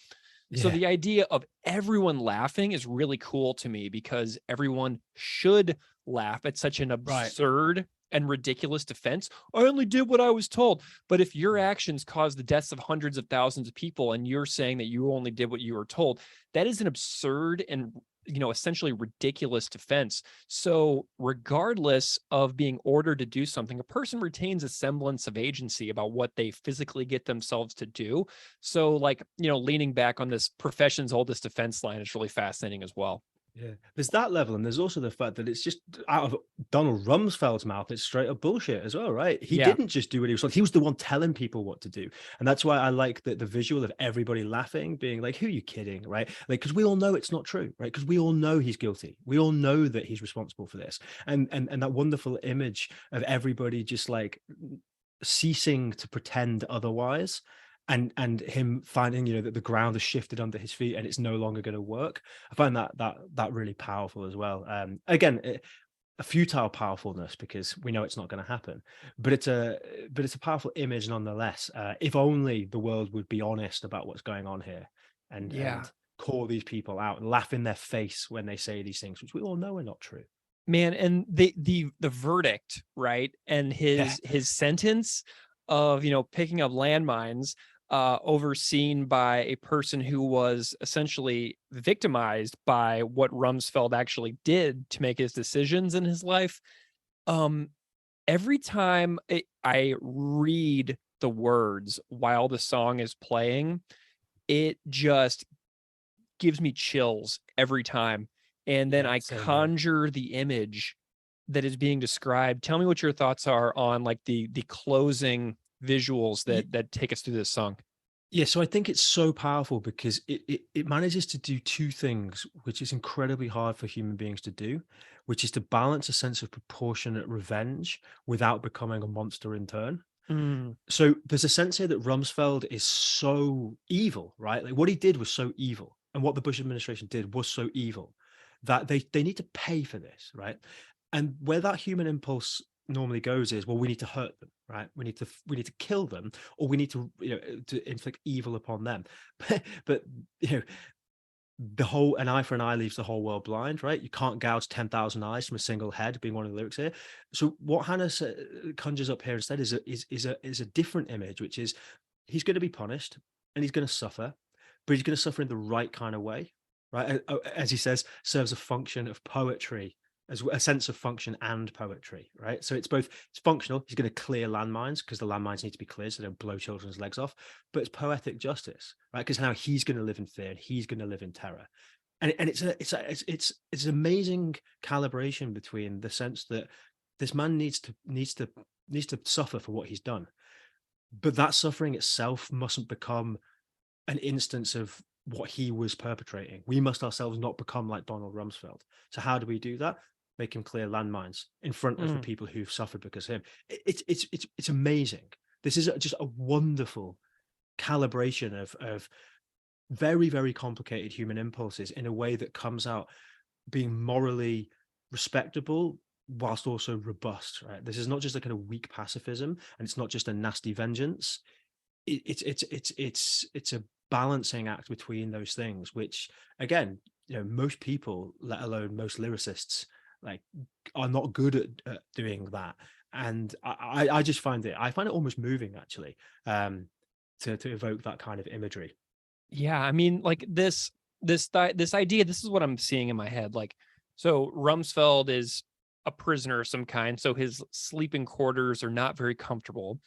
So the idea of everyone laughing is really cool to me, because everyone should laugh at such an absurd and ridiculous defense. I only did what I was told. But if your actions caused the deaths of hundreds of thousands of people and you're saying that you only did what you were told, that is an absurd and, you know, essentially ridiculous defense. So regardless of being ordered to do something, a person retains a semblance of agency about what they physically get themselves to do. So like, you know, leaning back on this profession's oldest defense line is really fascinating as well. Yeah, there's that level, and there's also the fact that it's just out of Donald Rumsfeld's mouth, it's straight up bullshit as well, right? He didn't just do what he was told; he was the one telling people what to do, and that's why I like the visual of everybody laughing, being like, "Who are you kidding?" Right? Like, because we all know it's not true, right? Because we all know he's guilty, we all know that he's responsible for this, and that wonderful image of everybody just like ceasing to pretend otherwise. And him finding, you know, that the ground has shifted under his feet and it's no longer going to work. I find that really powerful as well. Again, a futile powerfulness, because we know it's not going to happen, but it's a powerful image nonetheless. If only the world would be honest about what's going on here, and call these people out and laugh in their face when they say these things, which we all know are not true. Man, and the verdict, right? And his sentence of, you know, picking up landmines, overseen by a person who was essentially victimized by what Rumsfeld actually did to make his decisions in his life. Every time I read the words while the song is playing, it just gives me chills every time. And then I conjure the image that is being described. Tell me what your thoughts are on like the closing visuals that take us through this song. Yeah, so I think it's so powerful because it manages to do two things, which is incredibly hard for human beings to do, which is to balance a sense of proportionate revenge without becoming a monster in turn. So there's a sense here that Rumsfeld is so evil, right? Like what he did was so evil, and what the Bush administration did was so evil that they need to pay for this, right? And where that human impulse normally goes is, well, we need to hurt them, right? We need to kill them, or we need to, you know, to inflict evil upon them. But you know, the whole an eye for an eye leaves the whole world blind, right? You can't gouge 10,000 eyes from a single head, being one of the lyrics here. So what Hannah conjures up here instead is a different image, which is he's going to be punished and he's going to suffer, but he's going to suffer in the right kind of way, right? As he says, serves a function of poetry, as a sense of function and poetry, right? So it's functional. He's going to clear landmines because the landmines need to be cleared so they don't blow children's legs off. But it's poetic justice, right? Because now he's going to live in fear and he's going to live in terror, and it's amazing calibration between the sense that this man needs to suffer for what he's done, but that suffering itself mustn't become an instance of what he was perpetrating. We must ourselves not become like Donald Rumsfeld. So how do we do that? Make him clear landmines in front of the people who've suffered because of him. It's amazing. This is just a wonderful calibration of very, very complicated human impulses in a way that comes out being morally respectable, whilst also robust, right? This is not just a kind of weak pacifism, and it's not just a nasty vengeance. It's a balancing act between those things, which again, most people, let alone most lyricists, like, are not good at doing that. And I just find it almost moving, actually, to evoke that kind of imagery. Yeah, I mean, like this idea, this is what I'm seeing in my head. Like, so Rumsfeld is a prisoner of some kind, so his sleeping quarters are not very comfortable.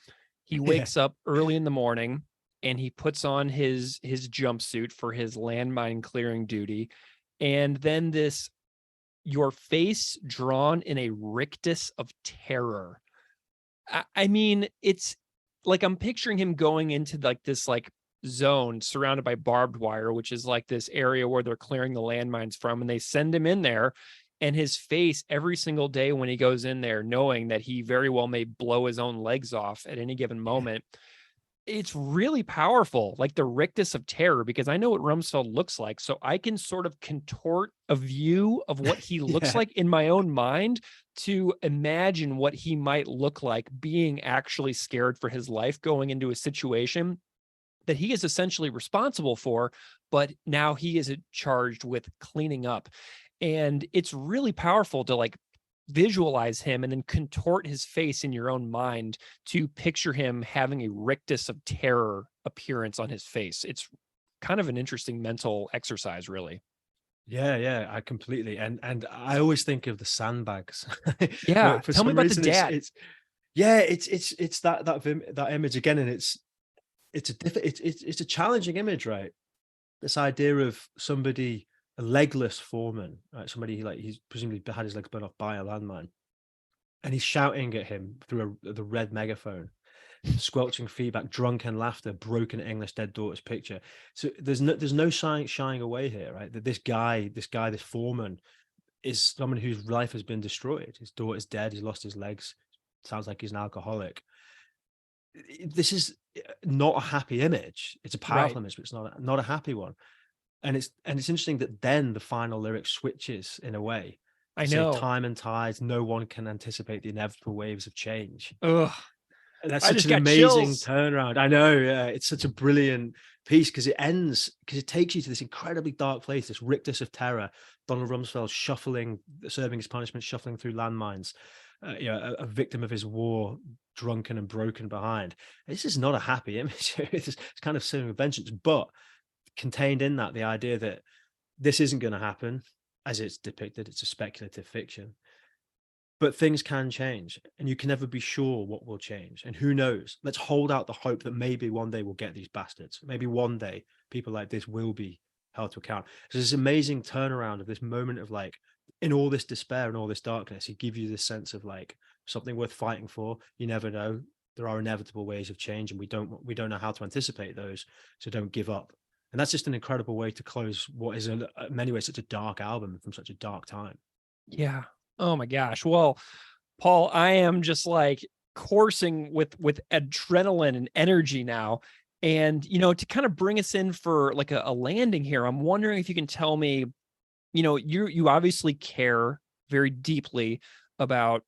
He wakes up early in the morning and he puts on his jumpsuit for his landmine clearing duty. And then your face drawn in a rictus of terror. I mean, it's like I'm picturing him going into like this like zone surrounded by barbed wire, which is like this area where they're clearing the landmines from, and they send him in there, and his face every single day when he goes in there, knowing that he very well may blow his own legs off at any given moment. It's really powerful, like the rictus of terror, because I know what Rumsfeld looks like. So I can sort of contort a view of what he looks like in my own mind to imagine what he might look like being actually scared for his life going into a situation that he is essentially responsible for, but now he is charged with cleaning up. And it's really powerful to like visualize him and then contort his face in your own mind to picture him having a rictus of terror appearance on his face. It's kind of an interesting mental exercise, really. Yeah, I completely. And I always think of the sandbags. Yeah, For tell me some about reason, the dad. it's that image again, and it's a challenging image, right? This idea of somebody, a legless foreman, right? Somebody like he's presumably had his legs burned off by a landmine, and he's shouting at him through the red megaphone, squelching feedback, drunken laughter, broken English, dead daughter's picture. So there's no shying away here, right? That this foreman is someone whose life has been destroyed. His daughter's dead. He's lost his legs. Sounds like he's an alcoholic. This is not a happy image. It's a powerful image, but it's not a happy one. And it's interesting that then the final lyric switches in a way. I Say, know. time and tides, no one can anticipate the inevitable waves of change. Ugh. And that's I such just an got amazing chills. turnaround. I know, yeah, it's such a brilliant piece because it takes you to this incredibly dark place, this rictus of terror. Donald Rumsfeld serving his punishment, shuffling through landmines. A victim of his war, drunken and broken behind. This is not a happy image. It's kind of similar vengeance, but contained in that the idea that this isn't going to happen as it's depicted. It's a speculative fiction. But things can change, and you can never be sure what will change. And who knows? Let's hold out the hope that maybe one day we'll get these bastards. Maybe one day people like this will be held to account. There's this amazing turnaround of this moment of like, in all this despair and all this darkness, he gives you this sense of like something worth fighting for. You never know. There are inevitable ways of change, and we don't know how to anticipate those. So don't give up. And that's just an incredible way to close what is in many ways such a dark album from such a dark time. Yeah. Oh my gosh. Well, Paul, I am just like coursing with adrenaline and energy now. And, to kind of bring us in for like a landing here, I'm wondering if you can tell me, you obviously care very deeply about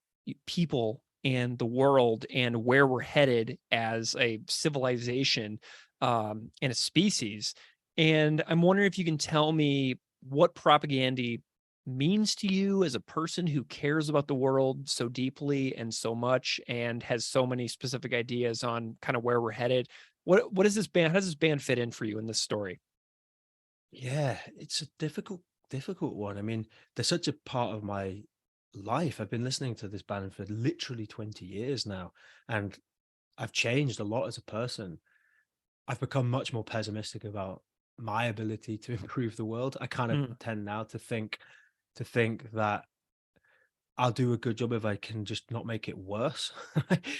people and the world and where we're headed as a civilization and a species. And I'm wondering if you can tell me what propaganda means to you as a person who cares about the world so deeply and so much and has so many specific ideas on kind of where we're headed. What is this band? How does this band fit in for you in this story? Yeah, it's a difficult one. I mean, they're such a part of my life. I've been listening to this band for literally 20 years now, and I've changed a lot as a person. I've become much more pessimistic about my ability to improve the world. I kind of tend now to think that I'll do a good job if I can just not make it worse.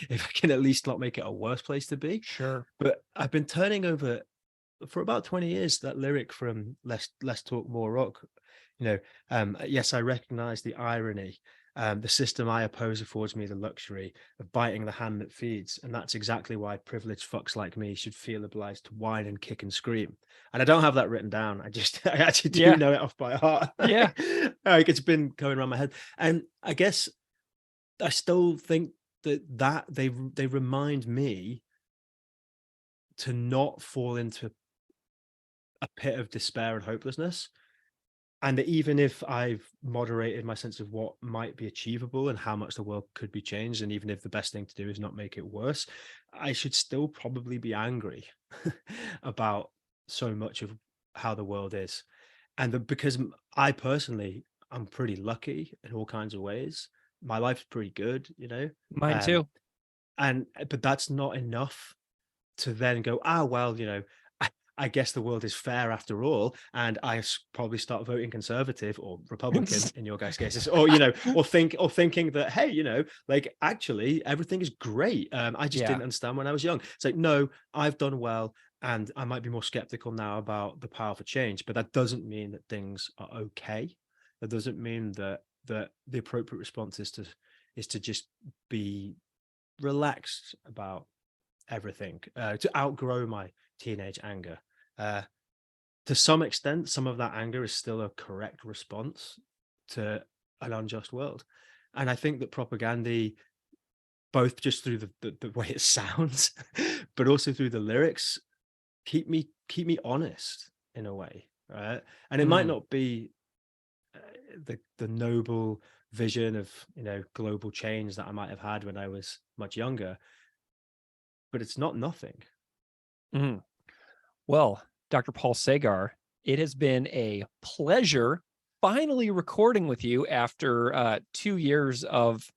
If I can at least not make it a worse place to be. Sure. But I've been turning over for about 20 years that lyric from Less Talk More Rock. Yes, I recognize the irony. The system I oppose affords me the luxury of biting the hand that feeds, and that's exactly why privileged fucks like me should feel obliged to whine and kick and scream. And I don't have that written down. I actually do know it off by heart. Yeah. Like, it's been going around my head. And I guess I still think that they remind me to not fall into a pit of despair and hopelessness. And that even if I've moderated my sense of what might be achievable and how much the world could be changed, and even if the best thing to do is not make it worse, I should still probably be angry about so much of how the world is. And because I personally, I'm pretty lucky in all kinds of ways. My life's pretty good, Mine um, too. but that's not enough to then go, well, I guess the world is fair after all, and probably start voting Conservative or Republican in your guys' cases, or thinking that, hey, like actually everything is great. I just didn't understand when I was young. It's like, no, I've done well, and I might be more skeptical now about the power for change, but that doesn't mean that things are okay. That doesn't mean that the appropriate response is to just be relaxed about everything, to outgrow my teenage anger. To some extent, some of that anger is still a correct response to an unjust world. And I think that propaganda, both just through the way it sounds, but also through the lyrics, keep me honest in a way, right? And it might not be the noble vision of global change that I might have had when I was much younger, but it's not nothing. Well, Dr. Paul Sagar, it has been a pleasure finally recording with you after 2 years of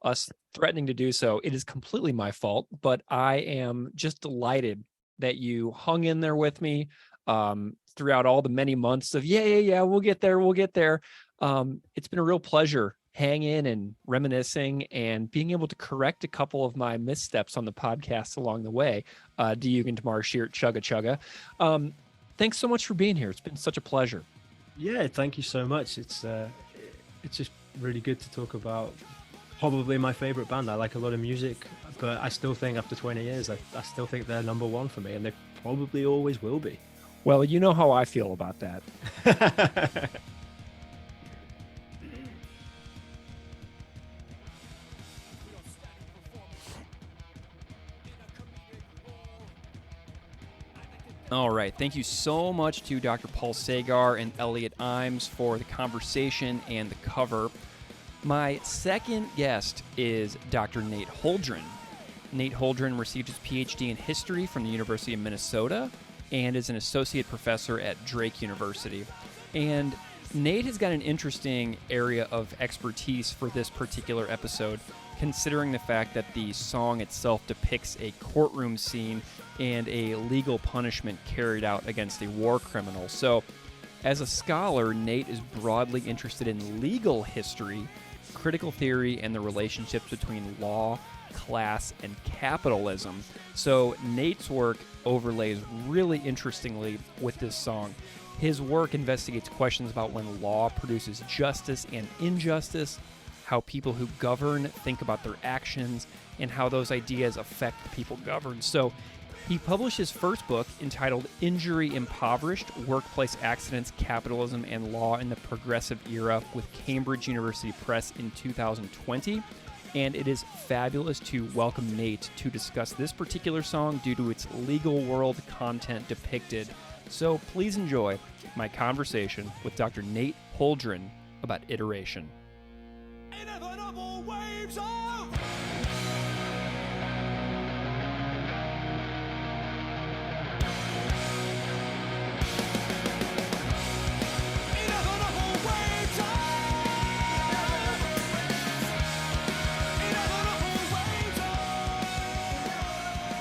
us threatening to do so. It is completely my fault, but I am just delighted that you hung in there with me throughout all the many months of, we'll get there. It's been a real pleasure hanging and reminiscing and being able to correct a couple of my missteps on the podcast along the way. Diugin Tamar Sheert Chugga Chugga. Thanks so much for being here. It's been such a pleasure. Yeah, thank you so much. It's just really good to talk about probably my favorite band. I like a lot of music, but I still think after 20 years, I still think they're number one for me, and they probably always will be. Well, you know how I feel about that. All right. Thank you so much to Dr. Paul Sagar and Elliot Imes for the conversation and the cover. My second guest is Dr. Nate Holdren. Nate Holdren received his PhD in history from the University of Minnesota and is an associate professor at Drake University. And Nate has got an interesting area of expertise for this particular episode, considering the fact that the song itself depicts a courtroom scene and a legal punishment carried out against a war criminal. So, as a scholar, Nate is broadly interested in legal history, critical theory, and the relationships between law, class, and capitalism. So, Nate's work overlays really interestingly with this song. His work investigates questions about when law produces justice and injustice, how people who govern think about their actions, and how those ideas affect the people governed. So he published his first book entitled Injury Impoverished, Workplace Accidents, Capitalism, and Law in the Progressive Era with Cambridge University Press in 2020. And it is fabulous to welcome Nate to discuss this particular song due to its legal world content depicted. So please enjoy my conversation with Dr. Nate Holdren about iteration. Inevitable waves of inevitable waves of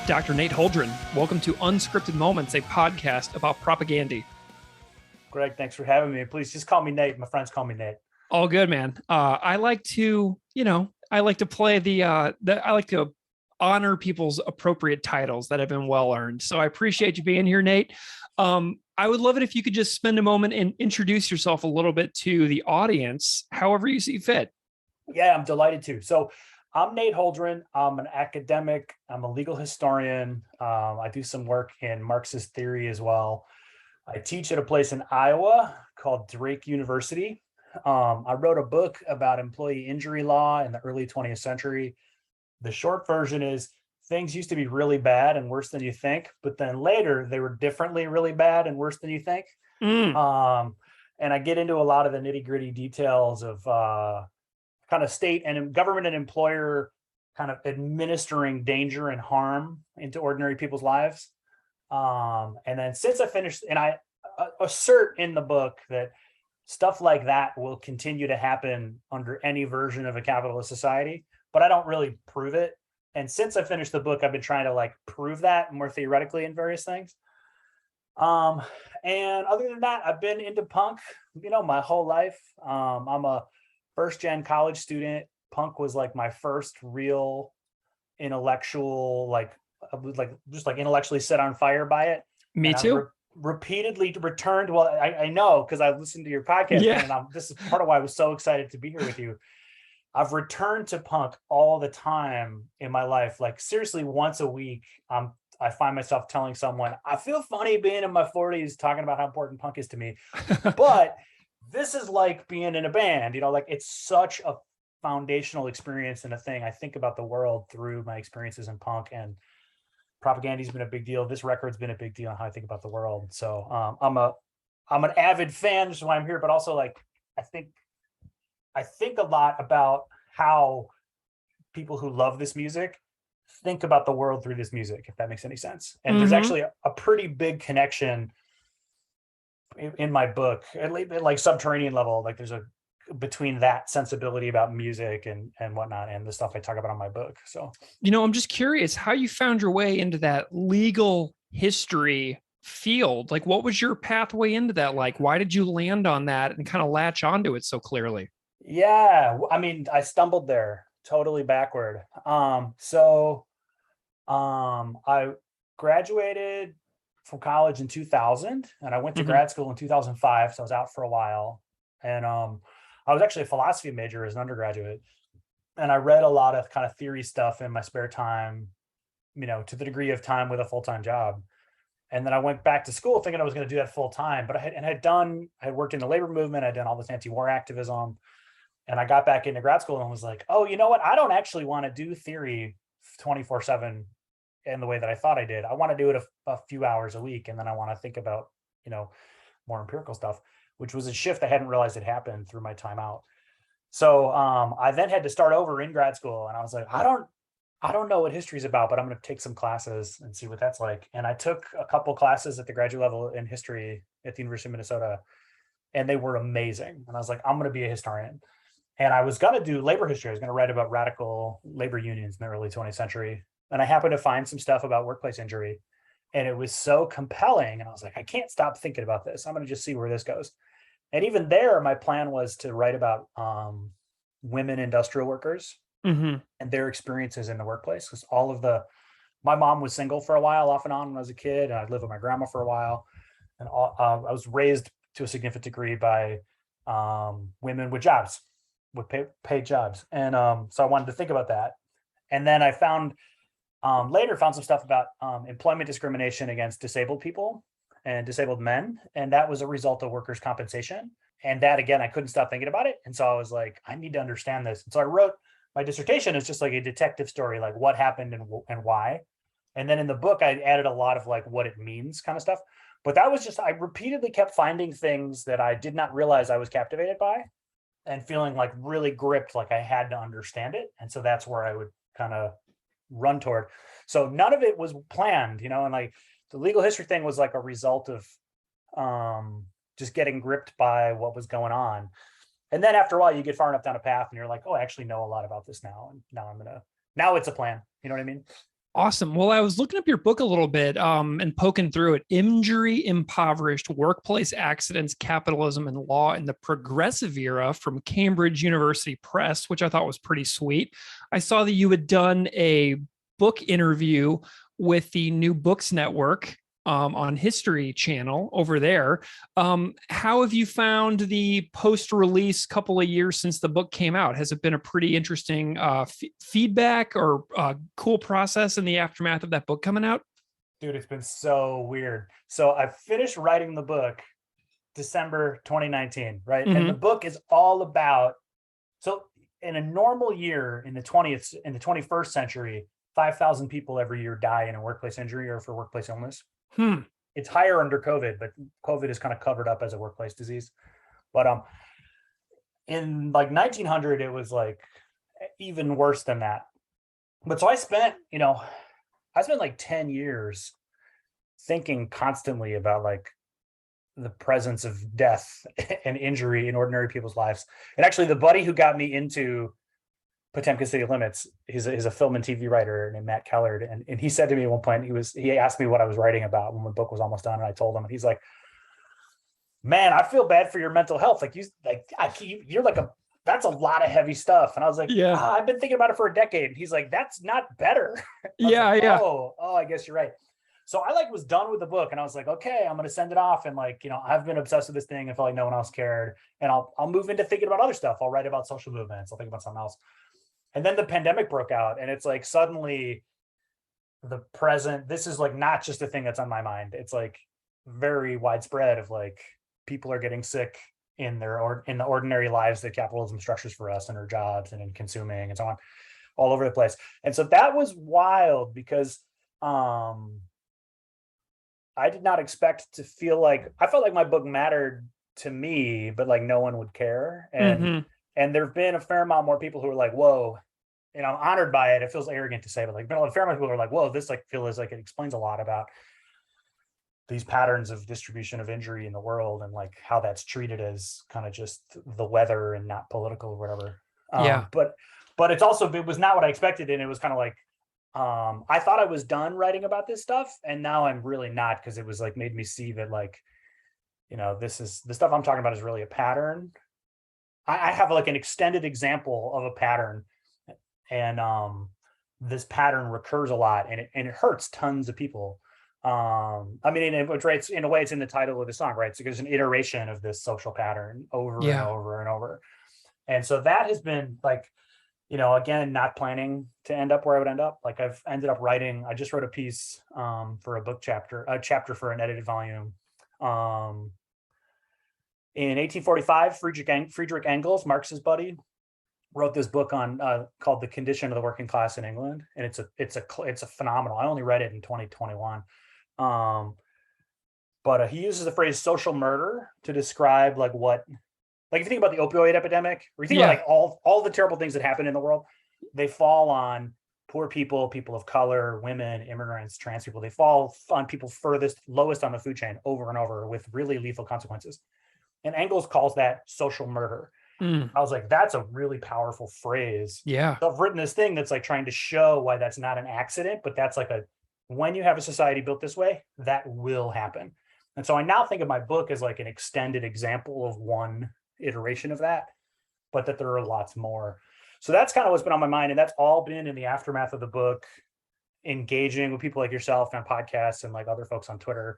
Dr. Nate Holdren, welcome to Unscripted Moments, a podcast about propaganda. Greg, thanks for having me. Please just call me Nate. My friends call me Nate. All good, man. I like to play I like to honor people's appropriate titles that have been well earned. So I appreciate you being here, Nate. I would love it if you could just spend a moment and introduce yourself a little bit to the audience, however you see fit. Yeah, I'm delighted to. So I'm Nate Holdren. I'm an academic. I'm a legal historian. I do some work in Marxist theory as well. I teach at a place in Iowa called Drake University. I wrote a book about employee injury law in the early 20th century. The short version is things used to be really bad and worse than you think, but then later they were differently really bad and worse than you think. And I get into a lot of the nitty gritty details of kind of state and government and employer kind of administering danger and harm into ordinary people's lives. And then since I finished, and I assert in the book that stuff like that will continue to happen under any version of a capitalist society, but I don't really prove it. And since I finished the book, I've been trying to like prove that more theoretically in various things. And other than that, I've been into punk, my whole life. I'm a first gen college student. Punk was like my first real intellectual, just intellectually set on fire by it. Me and too. Repeatedly returned. Well, I know because I've listened to your podcast, Yeah. and this is part of why I was so excited to be here with you. I've returned to punk all the time in my life. Like seriously, once a week, I find myself telling someone, I feel funny being in my 40s talking about how important punk is to me. But this is like being in a band, like it's such a foundational experience and a thing. I think about the world through my experiences in punk, and Propaganda's been a big deal. This record's been a big deal on how I think about the world. So I'm an avid fan, which is why I'm here, but also like I think a lot about how people who love this music think about the world through this music, if that makes any sense. And there's actually a pretty big connection in my book, at least like subterranean level, like there's a between that sensibility about music and whatnot and the stuff I talk about on my book. So, I'm just curious how you found your way into that legal history field. Like, what was your pathway into that? Like, why did you land on that and kind of latch onto it so clearly? Yeah, I mean, I stumbled there totally backward. I graduated from college in 2000 and I went to grad school in 2005. So I was out for a while. And I was actually a philosophy major as an undergraduate. And I read a lot of kind of theory stuff in my spare time, to the degree of time with a full-time job. And then I went back to school thinking I was going to do that full time, but I had worked in the labor movement. I'd done all this anti-war activism. And I got back into grad school and was like, oh, you know what? I don't actually want to do theory 24/7 in the way that I thought I did. I want to do it a few hours a week. And then I want to think about, more empirical stuff, which was a shift I hadn't realized had happened through my time out. So I then had to start over in grad school. And I was like, I don't know what history is about, but I'm going to take some classes and see what that's like. And I took a couple classes at the graduate level in history at the University of Minnesota, and they were amazing. And I was like, I'm going to be a historian. And I was going to do labor history. I was going to write about radical labor unions in the early 20th century. And I happened to find some stuff about workplace injury. And it was so compelling. And I was like, I can't stop thinking about this. I'm going to just see where this goes. And even there, my plan was to write about women industrial workers and their experiences in the workplace. Because my mom was single for a while, off and on when I was a kid. And I'd lived with my grandma for a while. And I was raised to a significant degree by women with jobs, with paid jobs. And so I wanted to think about that. And then I found some stuff about employment discrimination against disabled people and disabled men. And that was a result of workers' compensation. And that, again, I couldn't stop thinking about it. And so I was like, I need to understand this. And so I wrote my dissertation is just like a detective story, like what happened and why. And then in the book, I added a lot of like what it means kind of stuff. But that was just, I repeatedly kept finding things that I did not realize I was captivated by and feeling like really gripped, like I had to understand it. And so that's where I would kind of run toward. So none of it was planned, and like the legal history thing was like a result of just getting gripped by what was going on. And then after a while you get far enough down a path and you're like, oh, I actually know a lot about this now. And now it's a plan. You know what I mean? Awesome. Well, I was looking up your book a little bit and poking through it. Injury Impoverished Workplace Accidents, Capitalism, and Law in the Progressive Era from Cambridge University Press, which I thought was pretty sweet. I saw that you had done a book interview with the New Books Network on History Channel over there. How have you found the post-release couple of years since the book came out? Has it been a pretty interesting feedback or cool process in the aftermath of that book coming out? Dude, it's been so weird. So I finished writing the book December 2019, right? Mhm. And the book is all about, so in a normal year in the 21st century, 5,000 people every year die in a workplace injury or for workplace illness. It's higher under COVID, but COVID is kind of covered up as a workplace disease. But in like 1900, it was like even worse than that. But so I spent like 10 years thinking constantly about like the presence of death and injury in ordinary people's lives. And actually the buddy who got me into Potemkin City Limits, he's a film and TV writer named Matt Kellard. And he said to me at one point, he asked me what I was writing about when the book was almost done. And I told him, and he's like, man, I feel bad for your mental health. Like you're like that's a lot of heavy stuff. And I was like, Yeah. I've been thinking about it for a decade. And he's like, that's not better. Yeah, like, yeah. Oh, I guess you're right. So I like was done with the book and I was like, okay, I'm going to send it off. And like, I've been obsessed with this thing. I felt like no one else cared. And I'll move into thinking about other stuff. I'll write about social movements. I'll think about something else. And then the pandemic broke out and it's like, suddenly the present, this is like, not just a thing that's on my mind. It's like very widespread of like, people are getting sick in the ordinary lives that capitalism structures for us and our jobs and in consuming and so on, all over the place. And so that was wild because I did not expect to feel like, I felt like my book mattered to me, but like no one would care. And there've been a fair amount more people who are like, whoa, I'm honored by it. It feels arrogant to say, but like a fair amount of people are like, whoa, this like feels like it explains a lot about these patterns of distribution of injury in the world and like how that's treated as kind of just the weather and not political or whatever. Yeah. But it was not what I expected. And it was kind of like, I thought I was done writing about this stuff. And now I'm really not, because it was like made me see that like, this is the stuff I'm talking about is really a pattern. I have like an extended example of a pattern. And this pattern recurs a lot and it hurts tons of people. I mean, it's in a way, it's in the title of the song, right? So there's an iteration of this social pattern over and over and over. And so that has been like, again, not planning to end up where I would end up. Like I've ended up writing, I just wrote a piece for a chapter for an edited volume. In 1845, Friedrich Engels, Marx's buddy, wrote this book on called The Condition of the Working Class in England. And it's a phenomenal, I only read it in 2021. But he uses the phrase social murder to describe like what, like if you think about the opioid epidemic, or you think about like all the terrible things that happen in the world, they fall on poor people, people of color, women, immigrants, trans people. They fall on people lowest on the food chain over and over with really lethal consequences. And Engels calls that social murder. I was like, that's a really powerful phrase. Yeah. So I've written this thing that's like trying to show why that's not an accident, but that's like when you have a society built this way, that will happen. And so I now think of my book as like an extended example of one iteration of that, but that there are lots more. So that's kind of what's been on my mind. And that's all been in the aftermath of the book, engaging with people like yourself on podcasts and like other folks on Twitter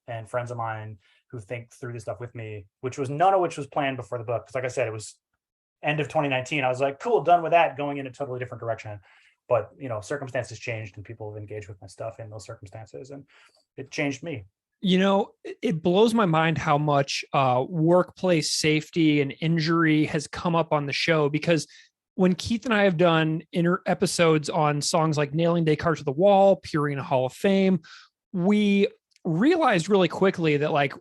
and friends of mine who think through this stuff with me, none of which was planned before the book. Because like I said, it was end of 2019. I was like, cool, done with that, going in a totally different direction. But, circumstances changed and people have engaged with my stuff in those circumstances. And it changed me. It blows my mind how much workplace safety and injury has come up on the show, because when Keith and I have done episodes on songs like Nailing Descartes to the Wall, Purina Hall of Fame, we realized really quickly that like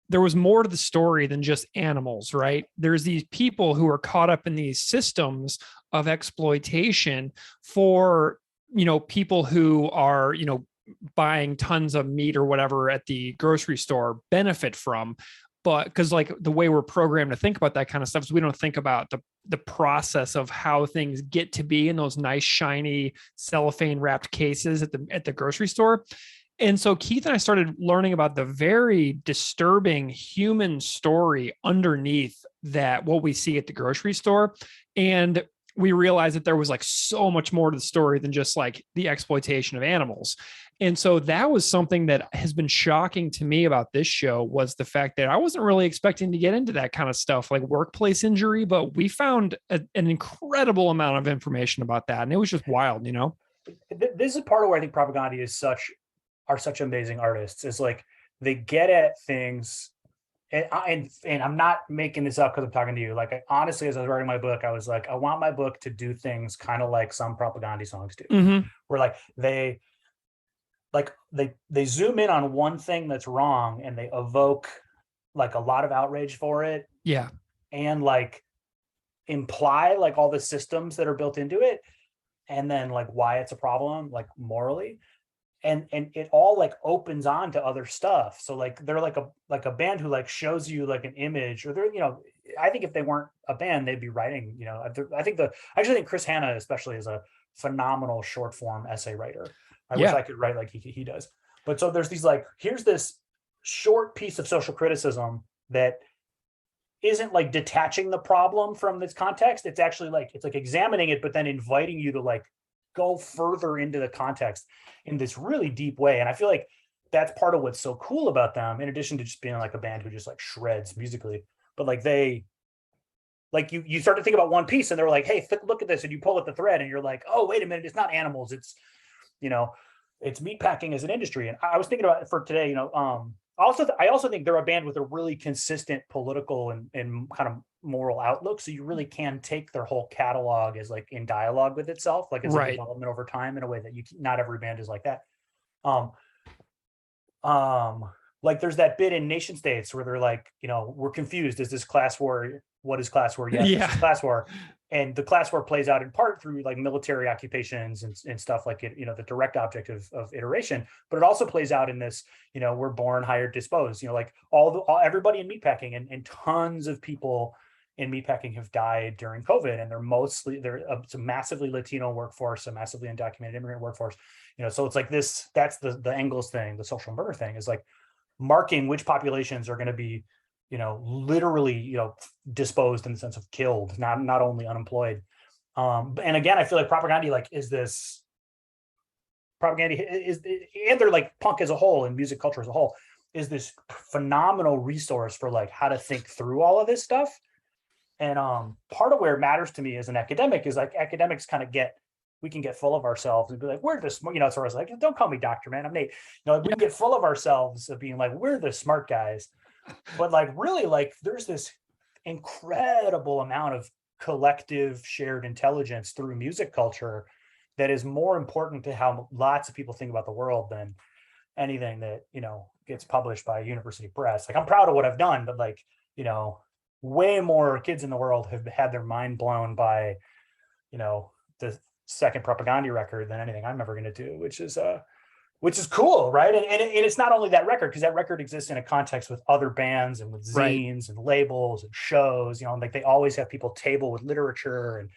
there was more to the story than just animals, right? There's these people who are caught up in these systems of exploitation for, people who are, buying tons of meat or whatever at the grocery store benefit from. But because like the way we're programmed to think about that kind of stuff is we don't think about the process of how things get to be in those nice, shiny cellophane wrapped cases at the grocery store. And so Keith and I started learning about the very disturbing human story underneath that, what we see at the grocery store. And we realized that there was like so much more to the story than just like the exploitation of animals. And so that was something that has been shocking to me about this show, was the fact that I wasn't really expecting to get into that kind of stuff like workplace injury, but we found an incredible amount of information about that. And it was just wild, This is part of where I think Propaganda are such amazing artists, is like they get at things and I'm not making this up because I'm talking to you. Like, honestly, as I was writing my book, I was like, I want my book to do things kind of like some propaganda songs do, where like they zoom in on one thing that's wrong and they evoke like a lot of outrage for it. Yeah. And like imply like all the systems that are built into it, and then like why it's a problem, like morally. And it all like opens on to other stuff. So like they're like a band who like shows you like an image, or they're, you know, I think if they weren't a band, they'd be writing, you know, I actually think Chris Hanna especially is a phenomenal short form essay writer. I wish I could write like he does. But so there's these like, here's this short piece of social criticism that isn't like detaching the problem from this context. It's actually like, it's like examining it, but then inviting you to like go further into the context in this really deep way. And I feel like that's part of what's so cool about them, in addition to just being like a band who just like shreds musically. But like they, like you start to think about one piece and they're like, hey, look at this. And you pull at the thread and you're like, oh, wait a minute, it's not animals. It's, you know, it's meatpacking as an industry. And I was thinking about it for today, you know, I also think they're a band with a really consistent political and kind of moral outlook. So you really can take their whole catalog as like in dialogue with itself, like as a development over time in a way that not every band is like that. Like there's that bit in Nation States where they're like, you know, we're confused. Is this class war? What is class war? Yes, this is class war. And the class war plays out in part through like military occupations and stuff like it, you know, the direct object of iteration, but it also plays out in this, you know, we're born, hired, disposed, you know, like everybody in meatpacking and tons of people in meatpacking have died during COVID. And it's a massively Latino workforce, a massively undocumented immigrant workforce, you know, so it's like this, that's the Engels thing, the social murder thing is like marking which populations are going to be, you know, literally, you know, disposed in the sense of killed, not only unemployed. And again, I feel like propaganda is, and they're like punk as a whole and music culture as a whole is this phenomenal resource for like how to think through all of this stuff. And part of where it matters to me as an academic is like academics kind of we can get full of ourselves and be like, we're the smart, you know, so I was like, don't call me doctor, man, I'm Nate. You know, we can get full of ourselves of being like, we're the smart guys. But like really like there's this incredible amount of collective shared intelligence through music culture that is more important to how lots of people think about the world than anything that, you know, gets published by a university press. Like I'm proud of what I've done, but like, you know, way more kids in the world have had their mind blown by, you know, the second propaganda record than anything I'm ever going to do, which is cool, right? And it's not only that record, because that record exists in a context with other bands and with zines and labels and shows, you know, like they always have people table with literature. And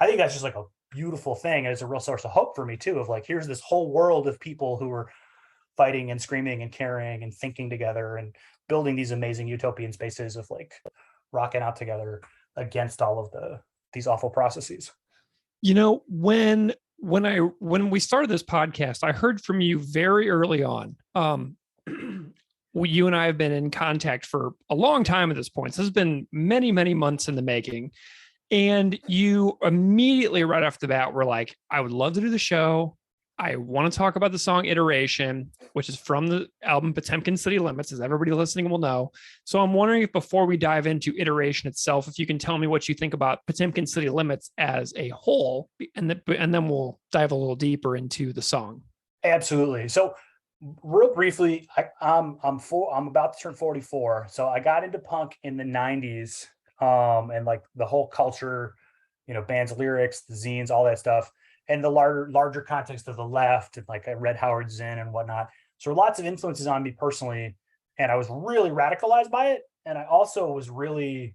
I think that's just like a beautiful thing. And it's a real source of hope for me too, of like, here's this whole world of people who are fighting and screaming and caring and thinking together and building these amazing utopian spaces of like rocking out together against all of these awful processes. You know, when we started this podcast, I heard from you very early on. You and I have been in contact for a long time at this point. So this has been many, many months in the making. And you immediately right off the bat were like, I would love to do the show. I want to talk about the song Iteration, which is from the album Potemkin City Limits, as everybody listening will know. So I'm wondering if before we dive into Iteration itself, if you can tell me what you think about Potemkin City Limits as a whole, and then we'll dive a little deeper into the song. Absolutely. So real briefly, I'm about to turn 44. So I got into punk in the 90s, and like the whole culture, you know, bands, lyrics, the zines, all that stuff. And the larger context of the left, and like I read Howard Zinn and whatnot. So lots of influences on me personally. And I was really radicalized by it. And I also was really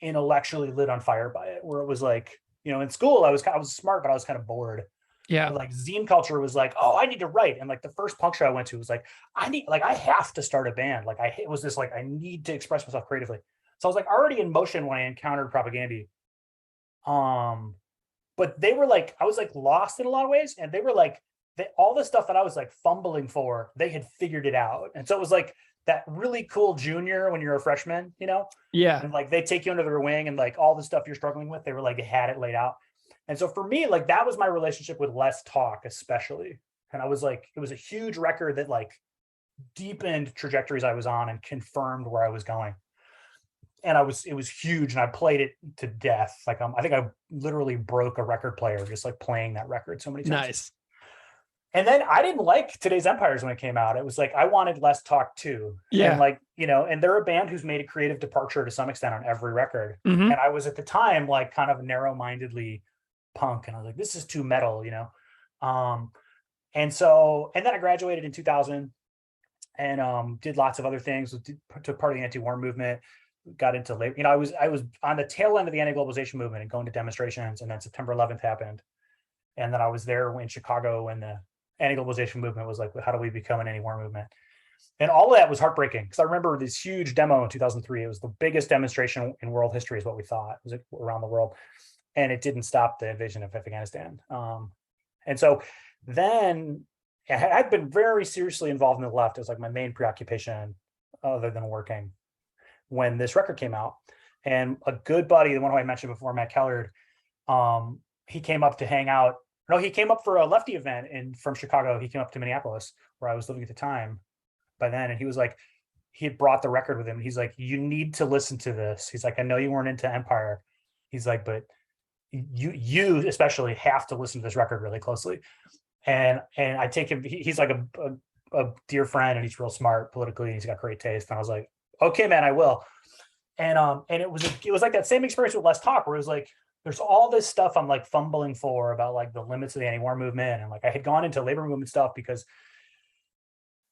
intellectually lit on fire by it, where it was like, you know, in school, I was smart, but I was kind of bored. Yeah. But like zine culture was like, oh, I need to write. And like the first punk show I went to was like, I have to start a band. Like it was this, like, I need to express myself creatively. So I was like already in motion when I encountered propaganda. But they were like, I was like lost in a lot of ways. And they were like, all the stuff that I was like fumbling for, they had figured it out. And so it was like that really cool junior when you're a freshman, you know? Yeah. And like, they take you under their wing and like all the stuff you're struggling with, they were like, they had it laid out. And so for me, like that was my relationship with Less Talk, especially. And I was like, it was a huge record that like deepened trajectories I was on and confirmed where I was going. And it was huge, and I played it to death. Like I think I literally broke a record player just like playing that record so many times. Nice. And then I didn't like Today's Empires when it came out. It was like I wanted less talk too. Yeah. And like, you know, and they're a band who's made a creative departure to some extent on every record. Mhm. And I was at the time like kind of narrow-mindedly punk, and I was like, this is too metal, you know. And then I graduated in 2000 and did lots of other things. Took part of the anti-war movement. Got into labor. You know, I was on the tail end of the anti-globalization movement and going to demonstrations. And then September 11th happened, and then I was there in Chicago when the anti-globalization movement was like, how do we become an anti-war movement? And all of that was heartbreaking, because I remember this huge demo in 2003. It was the biggest demonstration in world history, is what we thought. It was like around the world, and it didn't stop the invasion of Afghanistan. And so then I'd been very seriously involved in the left. It was like my main preoccupation other than working, when this record came out. And a good buddy, the one who I mentioned before, Matt Kellard, he came up to hang out. No, he came up for a lefty event from Chicago. He came up to Minneapolis, where I was living at the time by then. And he was like, he had brought the record with him. He's like, you need to listen to this. He's like, I know you weren't into Empire. He's like, but you especially have to listen to this record really closely. And I take him, he's like a dear friend, and he's real smart politically, and he's got great taste. And I was like, okay, man, I will. And it was like that same experience with Less Talk, where it was like, there's all this stuff I'm like fumbling for about like the limits of the anti-war movement. And like, I had gone into labor movement stuff because,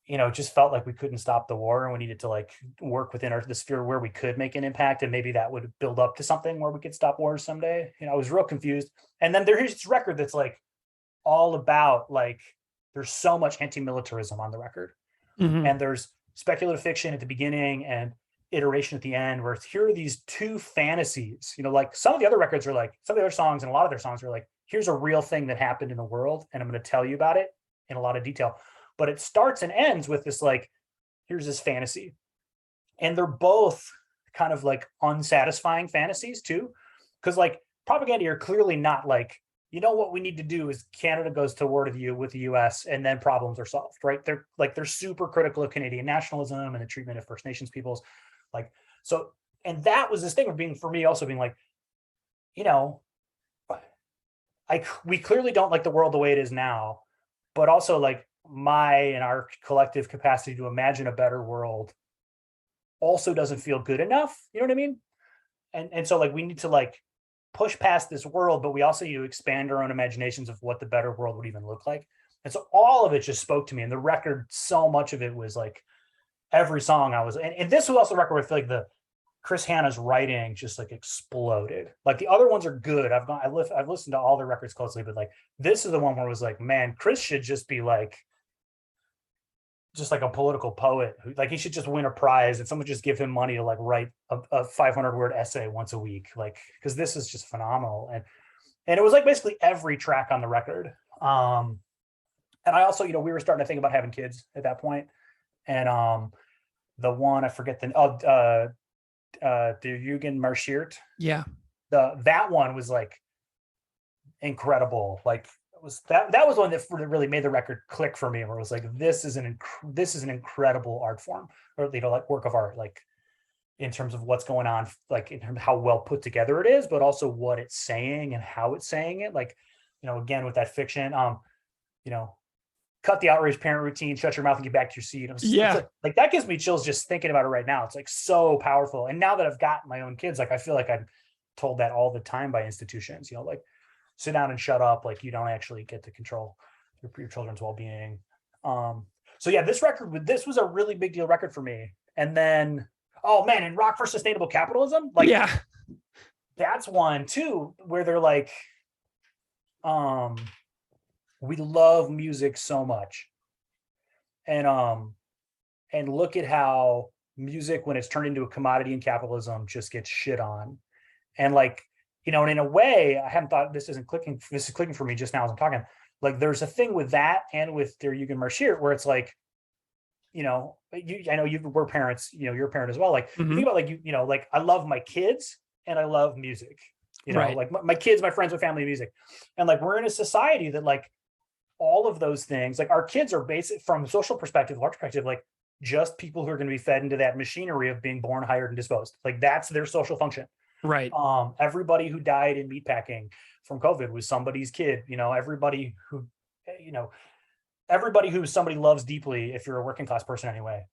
you know, it just felt like we couldn't stop the war, and we needed to like work within the sphere where we could make an impact. And maybe that would build up to something where we could stop wars someday. You know, I was real confused. And then there's this record that's like all about like, there's so much anti-militarism on the record. Mhm. And there's speculative fiction at the beginning and iteration at the end, where here are these two fantasies. You know, like some of the other records are like, some of the other songs and a lot of their songs are like, here's a real thing that happened in the world, and I'm going to tell you about it in a lot of detail. But it starts and ends with this like, here's this fantasy. And they're both kind of like unsatisfying fantasies too. Because like Propaganda are clearly not like, you know, what we need to do is Canada goes to war with the US, and then problems are solved, right? They're super critical of Canadian nationalism and the treatment of First Nations peoples. Like, so, and that was this thing of being, for me, also being like, you know, we clearly don't like the world the way it is now, but also like my and our collective capacity to imagine a better world also doesn't feel good enough. You know what I mean? And so like, we need to like push past this world, but we also need to expand our own imaginations of what the better world would even look like. And so all of it just spoke to me. And the record, so much of it was like every song I was, and this was also a record where I feel like the Chris Hanna's writing just like exploded. Like the other ones are good. I've listened to all the records closely, but like this is the one where it was like, man, Chris should just be like, just like a political poet. Like he should just win a prize, and someone just give him money to like write a 500-word essay once a week. Like, because this is just phenomenal. And it was like basically every track on the record. And I also, you know, we were starting to think about having kids at that point. And the one, I forget the Jugend marschiert. Yeah. That one was like incredible. Like that was one that really made the record click for me, where it was like, this is an incredible art form, or, you know, like work of art, like in terms of what's going on, like in terms of how well put together it is, but also what it's saying and how it's saying it. Like, you know, again, with that fiction, you know, cut the outraged parent routine, shut your mouth and get back to your seat. It's like that gives me chills just thinking about it right now. It's like so powerful. And now that I've got my own kids, like I feel like I'm told that all the time by institutions, you know, like sit down and shut up. Like you don't actually get to control your children's well-being. So yeah, this was a really big deal record for me. And then, oh man, and Rock for Sustainable Capitalism, like yeah, that's one too, where they're like, we love music so much. And look at how music, when it's turned into a commodity in capitalism, just gets shit on. And like, you know, and in a way, I hadn't thought this is clicking for me just now as I'm talking. Like there's a thing with that and with their Jugend marschiert where it's like, you know, I know we're parents, you know, you're a parent as well. Like you think about like, you know, like I love my kids and I love music, you know, right. Like my kids, my friends, my family, music. And like, we're in a society that like all of those things, like our kids are basic from a social perspective, large perspective, like just people who are going to be fed into that machinery of being born, hired, and disposed. Like that's their social function. Right. Everybody who died in meatpacking from COVID was somebody's kid. Everybody who, everybody who somebody loves deeply, if you're a working class person anyway,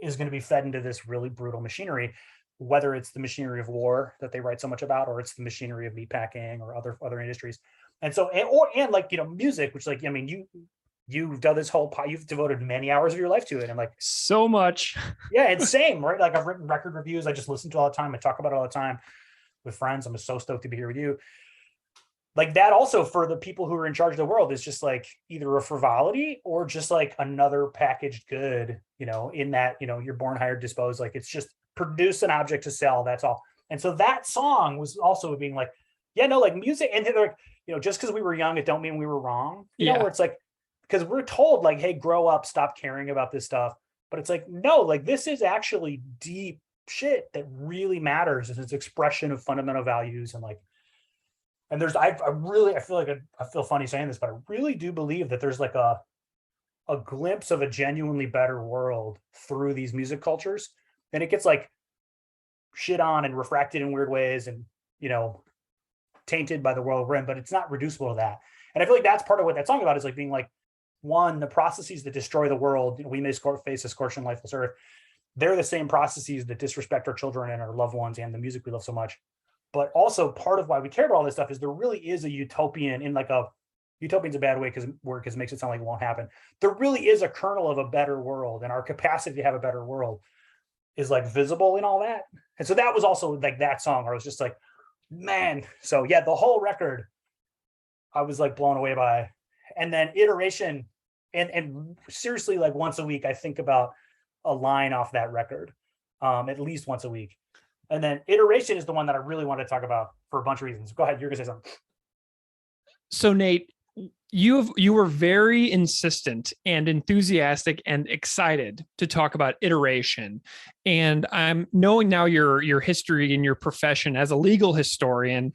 is going to be fed into this really brutal machinery, whether it's the machinery of war that they write so much about, or it's the machinery of meatpacking or other industries. And so, and like, music, which like, I mean, you've done this whole, you've devoted many hours of your life to it. And like, so much. yeah, it's same, right? Like I've written record reviews. I just listen to all the time. I talk about it all the time with friends. I'm so stoked to be here with you. Like that also for the people who are in charge of the world is just like either a frivolity or just like another packaged good, in that, you're born, hired, disposed. Like it's just produce an object to sell. That's all. And so that song was also being like, yeah, no, like music. And they're like, just because we were young, it don't mean we were wrong. You know, where it's like, because we're told like, hey, grow up, stop caring about this stuff. But it's like, no, like this is actually deep shit that really matters. It's expression of fundamental values. And like, and there's, I feel like I feel funny saying this, but I really do believe that there's like a glimpse of a genuinely better world through these music cultures. And it gets like shit on and refracted in weird ways and, tainted by the world we're in, but it's not reducible to that. And I feel like that's part of what that song about is like being like, one, the processes that destroy the world, we may face a scorching lifeless earth. They're the same processes that disrespect our children and our loved ones and the music we love so much. But also part of why we care about all this stuff is there really is a utopian in like utopian's a bad way because it makes it sound like it won't happen. There really is a kernel of a better world, and our capacity to have a better world is like visible in all that. And so that was also like that song where I was just like, man. So yeah, the whole record I was like blown away by. And then iteration, and seriously, like once a week, I think about a line off that record, at least once a week. And then iteration is the one that I really want to talk about for a bunch of reasons. Go ahead, you're gonna say something. So Nate, you were very insistent and enthusiastic and excited to talk about iteration. And I'm knowing now your history and your profession as a legal historian,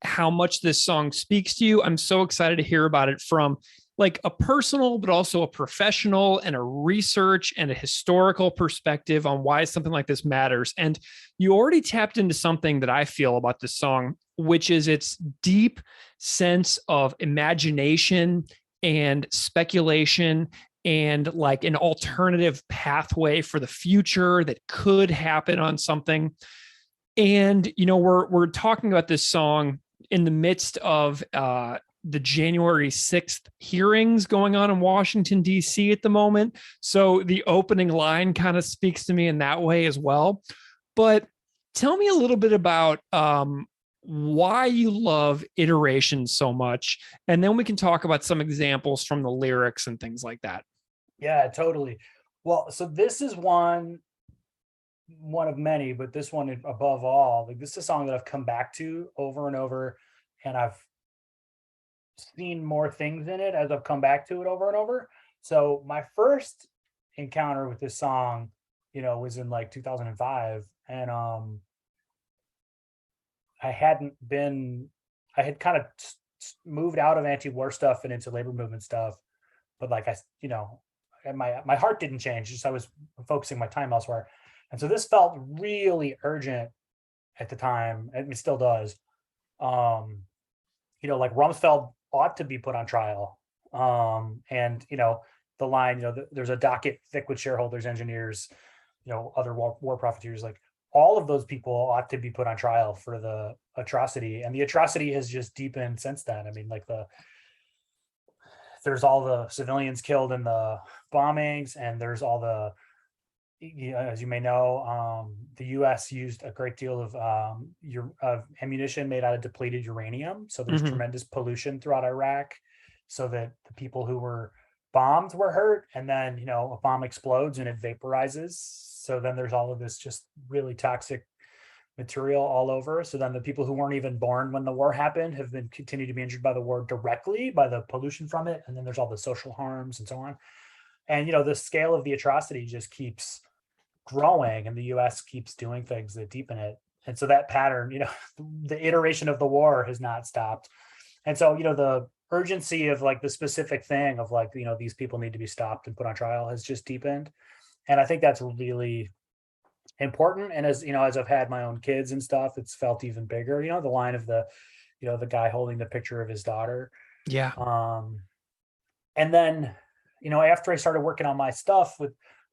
how much this song speaks to you. I'm so excited to hear about it from like a personal, but also a professional and a research and a historical perspective on why something like this matters. And you already tapped into something that I feel about this song, which is its deep sense of imagination and speculation and like an alternative pathway for the future that could happen on something. And, we're talking about this song in the midst of the January 6th hearings going on in Washington, D.C. at the moment. So the opening line kind of speaks to me in that way as well. But tell me a little bit about why you love iteration so much. And then we can talk about some examples from the lyrics and things like that. Yeah, totally. Well, so this is one of many, but this one above all, like this is a song that I've come back to over and over, and I've seen more things in it as I've come back to it over and over. So my first encounter with this song, was in like 2005, and I had kind of moved out of anti-war stuff and into labor movement stuff, but like my heart didn't change. Just I was focusing my time elsewhere. And so this felt really urgent at the time, and it still does. Like Rumsfeld ought to be put on trial. And the line, there's a docket thick with shareholders, engineers, other war profiteers, like all of those people ought to be put on trial for the atrocity. And the atrocity has just deepened since then. I mean, like there's all the civilians killed in the bombings, and there's all the, as you may know, the U.S. used a great deal of ammunition made out of depleted uranium. So there's tremendous pollution throughout Iraq, so that the people who were bombed were hurt. And then, a bomb explodes and it vaporizes. So then there's all of this just really toxic material all over. So then the people who weren't even born when the war happened have been continued to be injured by the war directly by the pollution from it. And then there's all the social harms and so on. And, the scale of the atrocity just keeps growing, and the U.S. keeps doing things that deepen it. And so that pattern, the iteration of the war has not stopped. And so, the urgency of like the specific thing of like, these people need to be stopped and put on trial has just deepened. And I think that's really important. And as you know, as I've had my own kids and stuff, it's felt even bigger. You know, the line of the guy holding the picture of his daughter. Yeah. And then, after I started working on my stuff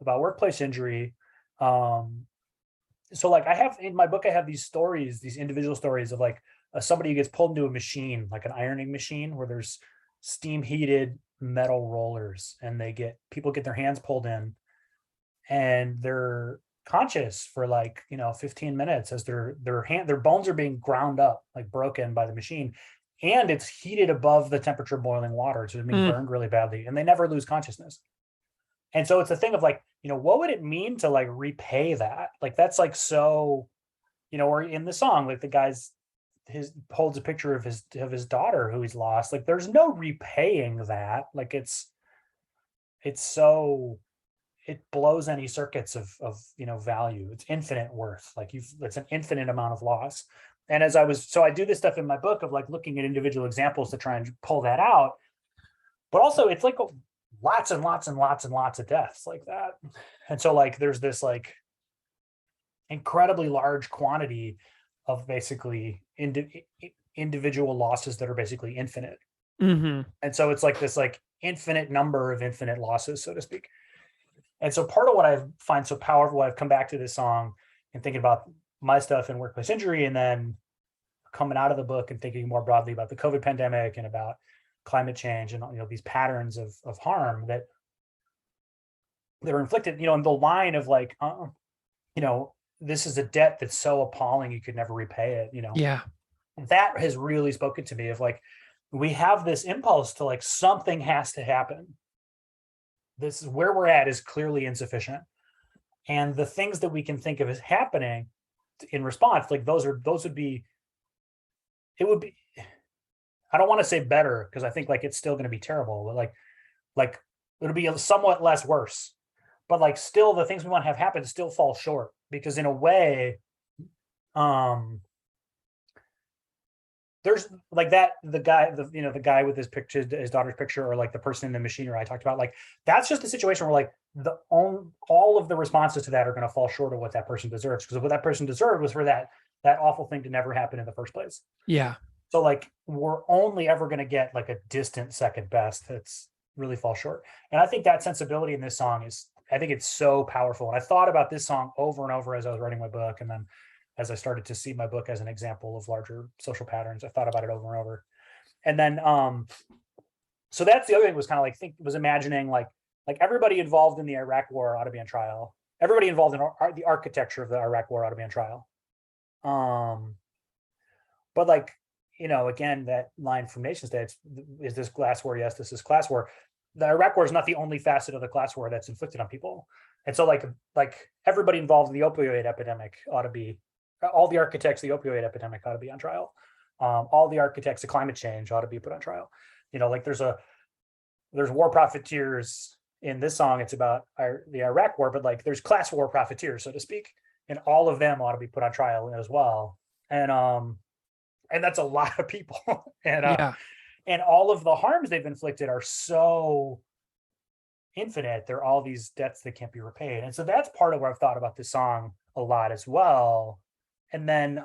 about workplace injury, so like I have in my book, I have these stories, these individual stories of like somebody who gets pulled into a machine, like an ironing machine, where there's steam heated metal rollers, and people get their hands pulled in, and they're conscious for like 15 minutes as their bones are being ground up, like broken by the machine, and it's heated above the temperature boiling water, so it's being burned really badly, and they never lose consciousness. And so it's a thing of like, what would it mean to like repay that? Like that's like, so, or in the song, like the guy's holds a picture of his daughter who he's lost. Like there's no repaying that. Like it's so, it blows any circuits of value. It's infinite worth. Like it's an infinite amount of loss. And I do this stuff in my book of like looking at individual examples to try and pull that out. But also it's like lots and lots and lots and lots of deaths like that. And so like there's this like incredibly large quantity of basically individual losses that are basically infinite. Mm-hmm. And so it's like this like infinite number of infinite losses, so to speak. And so part of what I find so powerful, I've come back to this song and thinking about my stuff in workplace injury, and then coming out of the book and thinking more broadly about the COVID pandemic and about climate change and these patterns of harm that are inflicted, in the line of like, this is a debt that's so appalling you could never repay it. Yeah. That has really spoken to me of like, we have this impulse to like, something has to happen. This is where we're at is clearly insufficient. And the things that we can think of as happening in response, like it would be, I don't want to say better, because I think like it's still going to be terrible, but like it'll be somewhat less worse, but like still the things we want to have happen still fall short, because in a way, there's like that, the guy with his picture, his daughter's picture, or like the person in the machinery I talked about, like that's just a situation where like all of the responses to that are going to fall short of what that person deserves, because what that person deserved was for that awful thing to never happen in the first place. Yeah. So like we're only ever going to get like a distant second best that's really fall short. And I think that sensibility in this song I think it's so powerful. And I thought about this song over and over as I was writing my book. And then as I started to see my book as an example of larger social patterns, I thought about it over and over. And then, so that's the other thing, was kind of like, was imagining like everybody involved in the Iraq war ought to be on trial. Everybody involved in the architecture of the Iraq war ought to be on trial. But like, again, that line from Nation State, is this class war? Yes, this is class war. The Iraq war is not the only facet of the class war that's inflicted on people. And so like everybody involved in the opioid epidemic ought to be, all the architects of the opioid epidemic ought to be on trial. All the architects of climate change ought to be put on trial. Like there's war profiteers in this song. It's about the Iraq war, but like there's class war profiteers, so to speak, and all of them ought to be put on trial as well. And that's a lot of people. And all of the harms they've inflicted are so infinite. They're all these debts that can't be repaid. And so that's part of where I've thought about this song a lot as well. And then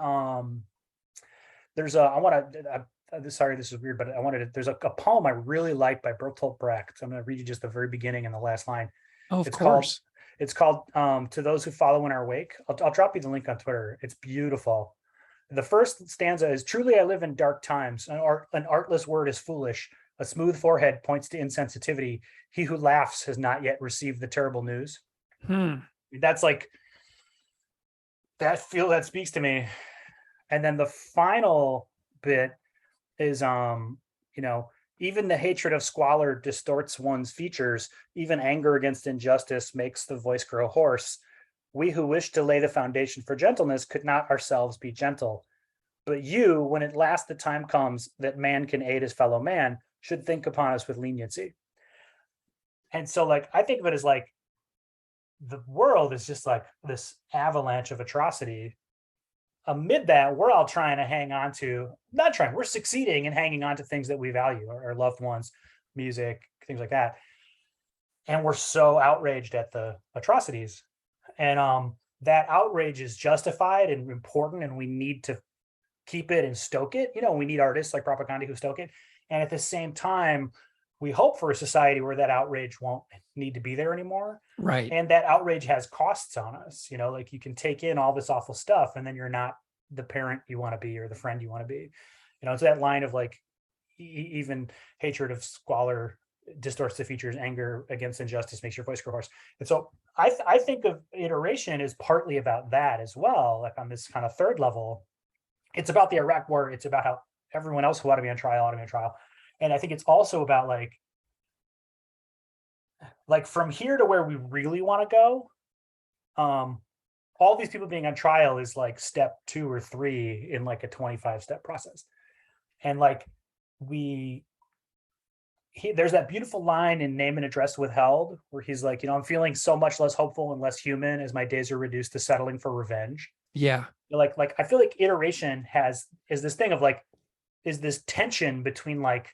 sorry, this is weird, but there's a poem I really like by Bertolt Brecht. I'm going to read you just the very beginning and the last line. Oh, of course. It's called To Those Who Follow in Our Wake. I'll drop you the link on Twitter. It's beautiful. The first stanza is, truly I live in dark times. An artless word is foolish. A smooth forehead points to insensitivity. He who laughs has not yet received the terrible news. That's like, that speaks to me. And then the final bit is, even the hatred of squalor distorts one's features. Even anger against injustice makes the voice grow hoarse. We who wish to lay the foundation for gentleness could not ourselves be gentle. But you, when at last the time comes that man can aid his fellow man, should think upon us with leniency. And so like, I think of it as like, the world is just like this avalanche of atrocity. Amid that, we're all trying to hang on to, we're succeeding in hanging on to things that we value, our loved ones, music, things like that. and we're so outraged at the atrocities. And that outrage is justified and important, and we need to keep it and stoke it. We need artists like Propaganda who stoke it. And at the same time, we hope for a society where that outrage won't need to be there anymore. Right. And that outrage has costs on us. Like you can take in all this awful stuff, and then you're not the parent you want to be or the friend you want to be. It's that line of like, even hatred of squalor distorts the features, anger against injustice makes your voice grow hoarse. And so I think of iteration as partly about that as well. Like on this kind of third level, it's about the Iraq war. It's about how everyone else who ought to be on trial ought to be on trial. And I think it's also about like from here to where we really want to go. All these people being on trial is like step 2 or 3 in like a 25-step process. And like there's that beautiful line in Name and Address Withheld where he's like, I'm feeling so much less hopeful and less human as my days are reduced to settling for revenge. Yeah. Like I feel like iteration is this thing of like, is this tension between like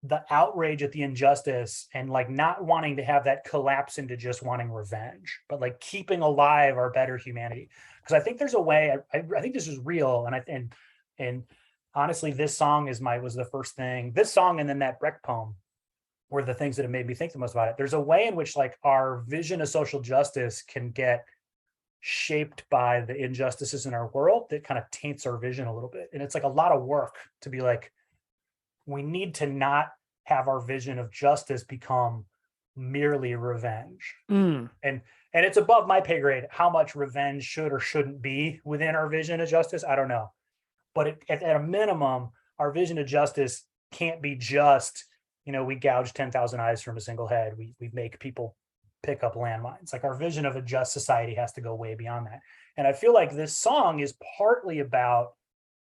the outrage at the injustice and like not wanting to have that collapse into just wanting revenge, but like keeping alive our better humanity. Because I think there's a way, I think this is real. And honestly, this song was the first thing. This song and then that Brecht poem were the things that have made me think the most about it. There's a way in which like our vision of social justice can get shaped by the injustices in our world that kind of taints our vision a little bit. And it's like a lot of work to be like, we need to not have our vision of justice become merely revenge. And it's above my pay grade how much revenge should or shouldn't be within our vision of justice. I don't know. But at a minimum, our vision of justice can't be just, we gouge 10,000 eyes from a single head. We make people pick up landmines. Like our vision of a just society has to go way beyond that. And I feel like this song is partly about,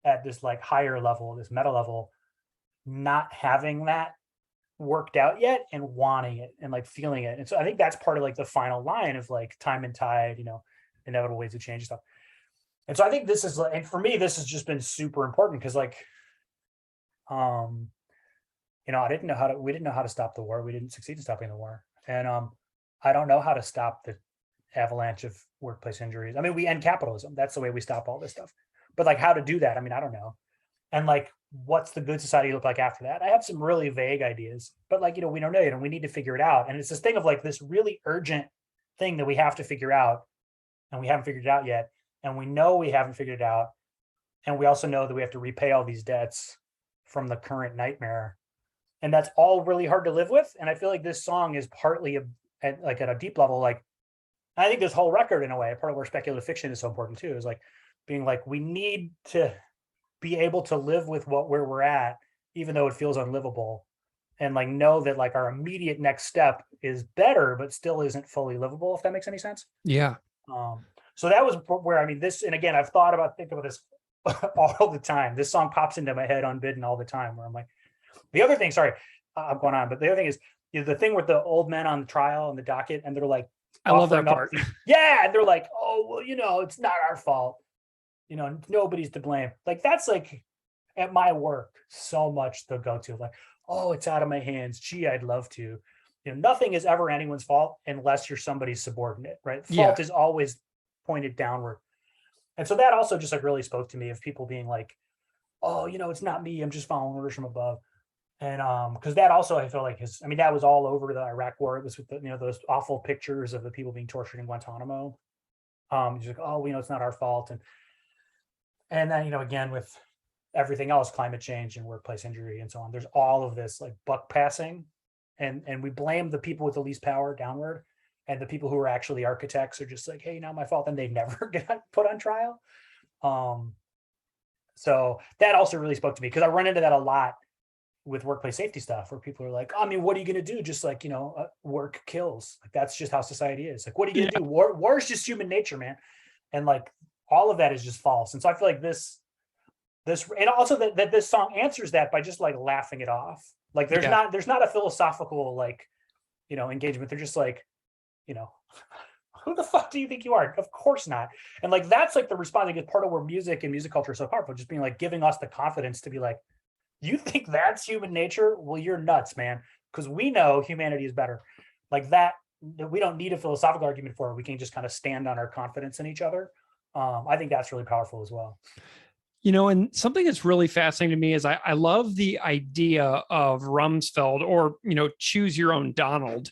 at this like higher level, this meta level, not having that worked out yet and wanting it and like feeling it. And so I think that's part of like the final line of like time and tide, inevitable ways of change and stuff. And so I think this is, and for me, this has just been super important because like, we didn't know how to stop the war. We didn't succeed in stopping the war. And I don't know how to stop the avalanche of workplace injuries. I mean, we end capitalism. That's the way we stop all this stuff. But like how to do that, I mean, I don't know. And like, what's the good society look like after that? I have some really vague ideas, but like, we don't know yet, and we need to figure it out. And it's this thing of like this really urgent thing that we have to figure out, and we haven't figured it out yet. And we know we haven't figured it out. And we also know that we have to repay all these debts from the current nightmare. And that's all really hard to live with. And I feel like this song is partly at a deep level, like, I think this whole record in a way, part of where speculative fiction is so important too, is like being like, we need to be able to live with where we're at, even though it feels unlivable, and like know that like our immediate next step is better, but still isn't fully livable, if that makes any sense. Yeah. So that was where, I mean, this, and again, I've think about this all the time. This song pops into my head unbidden all the time where I'm like, the other thing, sorry, I'm going on, but the other thing is the thing with the old men on the trial and the docket, and they're like, I love that part. Yeah. And they're like, oh, well, it's not our fault. Nobody's to blame. Like, that's like at my work, so much the go-to, like, oh, it's out of my hands. Gee, I'd love to. Nothing is ever anyone's fault unless you're somebody's subordinate, right? Fault is always pointed downward. And so that also just like really spoke to me of people being like, oh, it's not me. I'm just following orders from above. And because that also, I feel like that was all over the Iraq war. It was with those awful pictures of the people being tortured in Guantanamo. Just like, oh, it's not our fault. And then, again, with everything else, climate change and workplace injury and so on, there's all of this like buck passing, and we blame the people with the least power downward, and the people who are actually architects are just like, hey, not my fault, and they never get put on trial. So that also really spoke to me, because I run into that a lot with workplace safety stuff, where people are like, I mean, what are you going to do? Just like, work kills. Like, that's just how society is. Like, what are you going to do? War is just human nature, man. And like, all of that is just false. And so I feel like this, and also that this song answers that by just like laughing it off. Like there's not a philosophical, like, engagement. They're just like, who the fuck do you think you are? Of course not. And like, that's like the response. Like, it's part of where music and music culture is so powerful, just being like, giving us the confidence to be like, you think that's human nature? Well, you're nuts, man. because we know humanity is better. Like that we don't need a philosophical argument for it. We can just kind of stand on our confidence in each other. I think that's really powerful as well. And something that's really fascinating to me is I love the idea of Rumsfeld, or, choose your own Donald,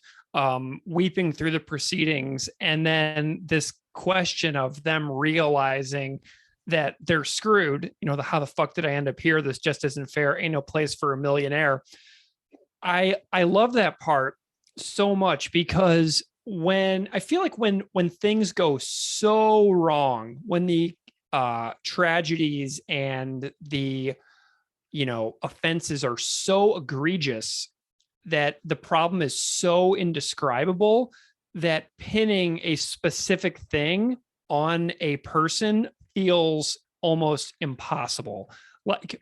weeping through the proceedings. And then this question of them realizing that they're screwed, how the fuck did I end up here? This just isn't fair. Ain't no place for a millionaire. I love that part so much, because when I feel like when things go so wrong, when the tragedies and the offenses are so egregious that the problem is so indescribable, that pinning a specific thing on a person feels almost impossible. Like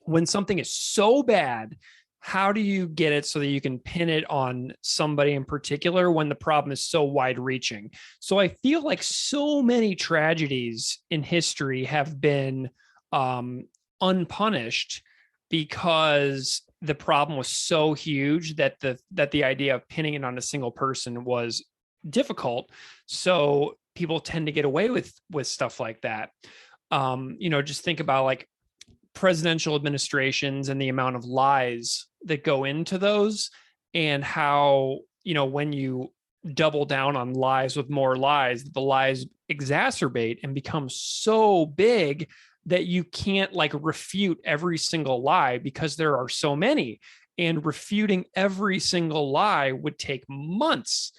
when something is so bad, how do you get it so that you can pin it on somebody in particular when the problem is so wide reaching? So I feel like so many tragedies in history have been unpunished because the problem was so huge that the idea of pinning it on a single person was difficult. So people tend to get away with stuff like that. Just think about like presidential administrations and the amount of lies that go into those, and how, when you double down on lies with more lies, the lies exacerbate and become so big that you can't like refute every single lie because there are so many, and refuting every single lie would take months.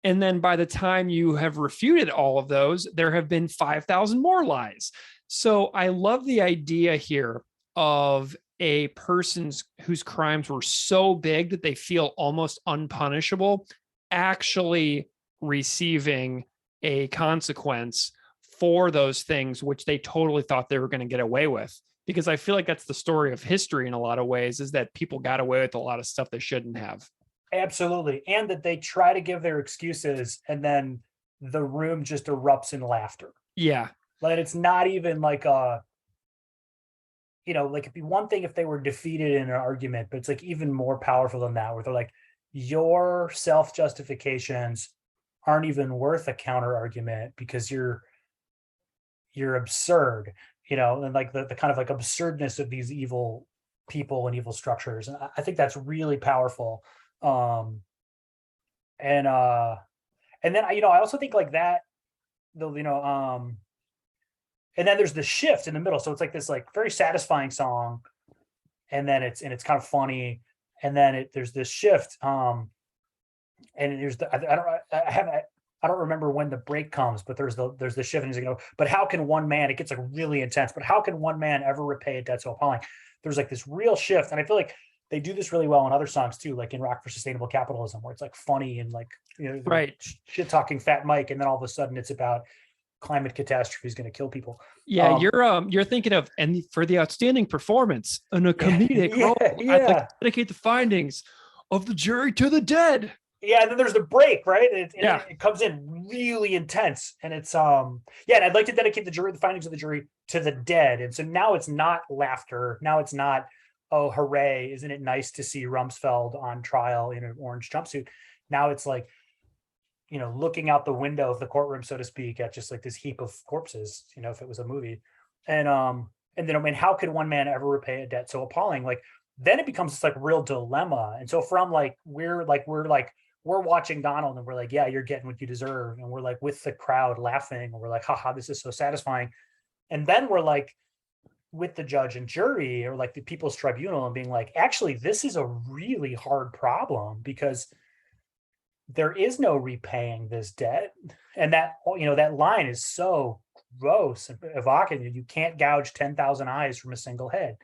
And then by the time you have refuted all of those, there have been 5,000 more lies. So I love the idea here of a person whose crimes were so big that they feel almost unpunishable actually receiving a consequence for those things which they totally thought they were going to get away with. Because I feel like that's the story of history in a lot of ways, is that people got away with a lot of stuff they shouldn't have. Absolutely. And that they try to give their excuses and then the room just erupts in laughter. Yeah. Like it's not even like like it'd be one thing if they were defeated in an argument, but it's like even more powerful than that, where they're like, your self-justifications aren't even worth a counter argument because you're absurd, and like the kind of like absurdness of these evil people and evil structures. And I think that's really powerful. And then I also think like that, and then there's the shift in the middle. So it's like this like very satisfying song, and then it's kind of funny, and then there's this shift. And there's I don't remember when the break comes, but there's the shift, and he's like, but how can one man? It gets like really intense. But how can one man ever repay a debt so appalling? There's like this real shift, and I feel like they do this really well in other songs too, like in Rock for Sustainable Capitalism, where it's like funny and like right, shit talking Fat Mike, and then all of a sudden it's about climate catastrophe is going to kill people. Yeah, you're thinking of, and for the outstanding performance in a comedic role, I'd like to dedicate the findings of the jury to the dead. Yeah, and then there's the break, right? It comes in really intense, and it's and I'd like to dedicate the findings of the jury to the dead. And so now it's not laughter. Now it's not, oh hooray, isn't it nice to see Rumsfeld on trial in an orange jumpsuit? Now it's like, looking out the window of the courtroom, so to speak, at just like this heap of corpses, if it was a movie. And then, how could one man ever repay a debt so appalling? Like, then it becomes this like real dilemma. And so from like, we're watching Donald and we're like, yeah, you're getting what you deserve. And we're like with the crowd laughing, and we're like, haha, this is so satisfying. And then we're like with the judge and jury, or like the People's Tribunal, and being like, actually, this is a really hard problem because there is no repaying this debt. And that, that line is so gross and evocative. You can't gouge 10,000 eyes from a single head,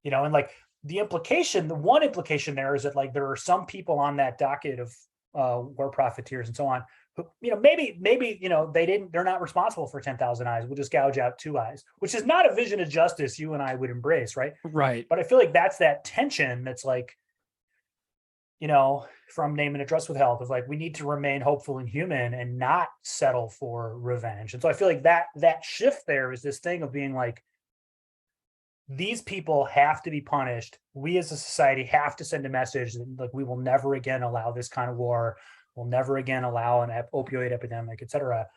and like the one implication there is that like there are some people on that docket of war profiteers and so on who, maybe they're not responsible for 10,000 eyes. We'll just gouge out 2 eyes, which is not a vision of justice you and I would embrace. Right. But I feel like that's that tension that's like, from Name and Address with Help, is like, we need to remain hopeful and human and not settle for revenge. And so I feel like that shift there is this thing of being like, these people have to be punished. We as a society have to send a message that like we will never again allow this kind of war. We'll never again allow an opioid epidemic, etc.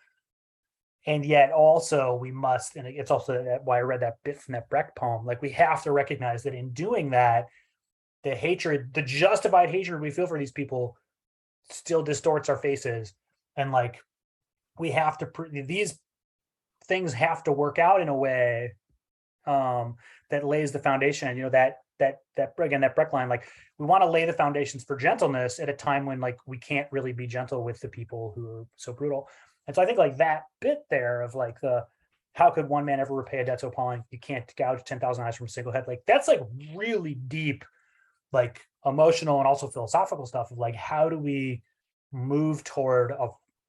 And yet also we must, and it's also why I read that bit from that Brecht poem, like we have to recognize that in doing that, the hatred, the justified hatred we feel for these people still distorts our faces. And like, we have to, these things have to work out in a way that lays the foundation, that again, that Brecht line, like we want to lay the foundations for gentleness at a time when like we can't really be gentle with the people who are so brutal. And so I think like that bit there of like how could one man ever repay a debt so appalling? You can't gouge 10,000 eyes from a single head. Like that's like really deep, like emotional and also philosophical stuff of like, how do we move toward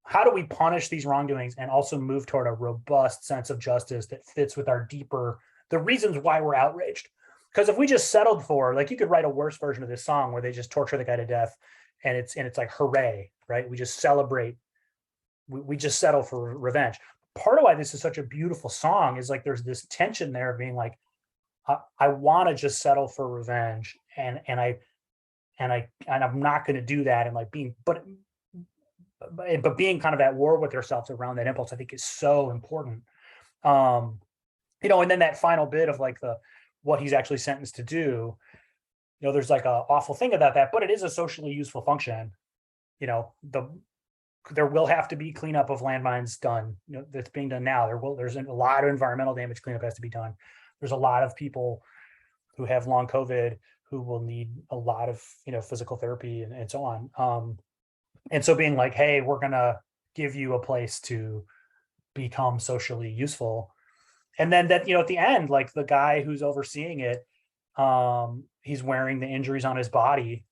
how do we punish these wrongdoings and also move toward a robust sense of justice that fits with our deeper, the reasons why we're outraged. Because if we just settled for, like, you could write a worse version of this song where they just torture the guy to death and it's like, hooray, right? We just celebrate. We just settle for revenge. Part of why this is such a beautiful song is like, there's this tension there of being like, I want to just settle for revenge. And I'm not going to do that. And like but being kind of at war with yourself around that impulse, I think is so important. And then that final bit of like what he's actually sentenced to do, there's like a awful thing about that, but it is a socially useful function. There will have to be cleanup of landmines done, that's being done now. There's a lot of environmental damage cleanup has to be done. There's a lot of people who have long COVID who will need a lot of, physical therapy and so on. And so being like, hey, we're going to give you a place to become socially useful. And then that, at the end, like the guy who's overseeing it, he's wearing the injuries on his body,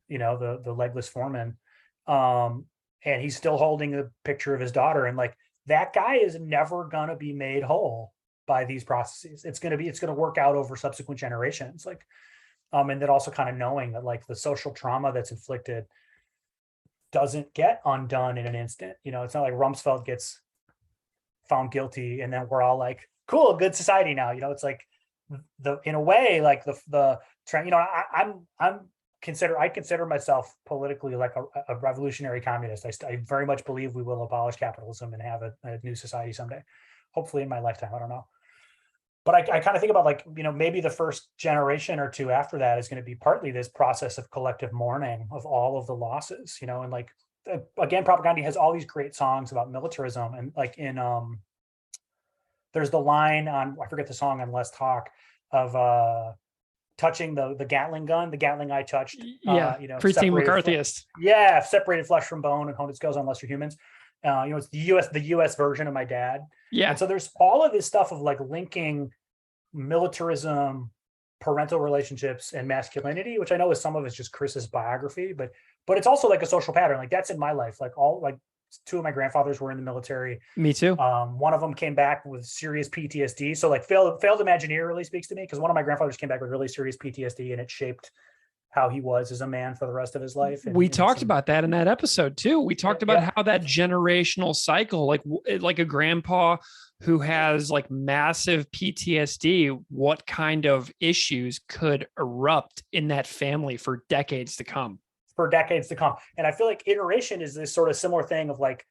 the legless foreman. And he's still holding a picture of his daughter. And like, that guy is never going to be made whole by these processes. It's going to work out over subsequent generations. Like, and then also kind of knowing that like the social trauma that's inflicted doesn't get undone in an instant. It's not like Rumsfeld gets found guilty and then we're all like, cool, good society now. It's like in a way, like I consider myself politically like a revolutionary communist. I very much believe we will abolish capitalism and have a new society someday, hopefully in my lifetime. I don't know. But I kind of think about like, maybe the first generation or two after that is going to be partly this process of collective mourning of all of the losses, and like, again, Propaganda has all these great songs about militarism. And like there's the line on, I forget the song on Let's Talk of touching the Gatling gun, the Gatling I touched. Preaching McCarthyist. Separated flesh from bone and honed its scales on lesser humans. It's the US version of my dad. Yeah. And so there's all of this stuff of like linking militarism, parental relationships, and masculinity, which I know is some of it's just Chris's biography, but it's also like a social pattern. Like that's in my life. Like two of my grandfathers were in the military. Me too. One of them came back with serious PTSD. So like failed Imagineer really speaks to me, because one of my grandfathers came back with really serious PTSD and it shaped how he was as a man for the rest of his life. We talked about that in that episode too. We talked about how that generational cycle, like a grandpa who has like massive PTSD, what kind of issues could erupt in that family for decades to come. And I feel like iteration is this sort of similar thing of like,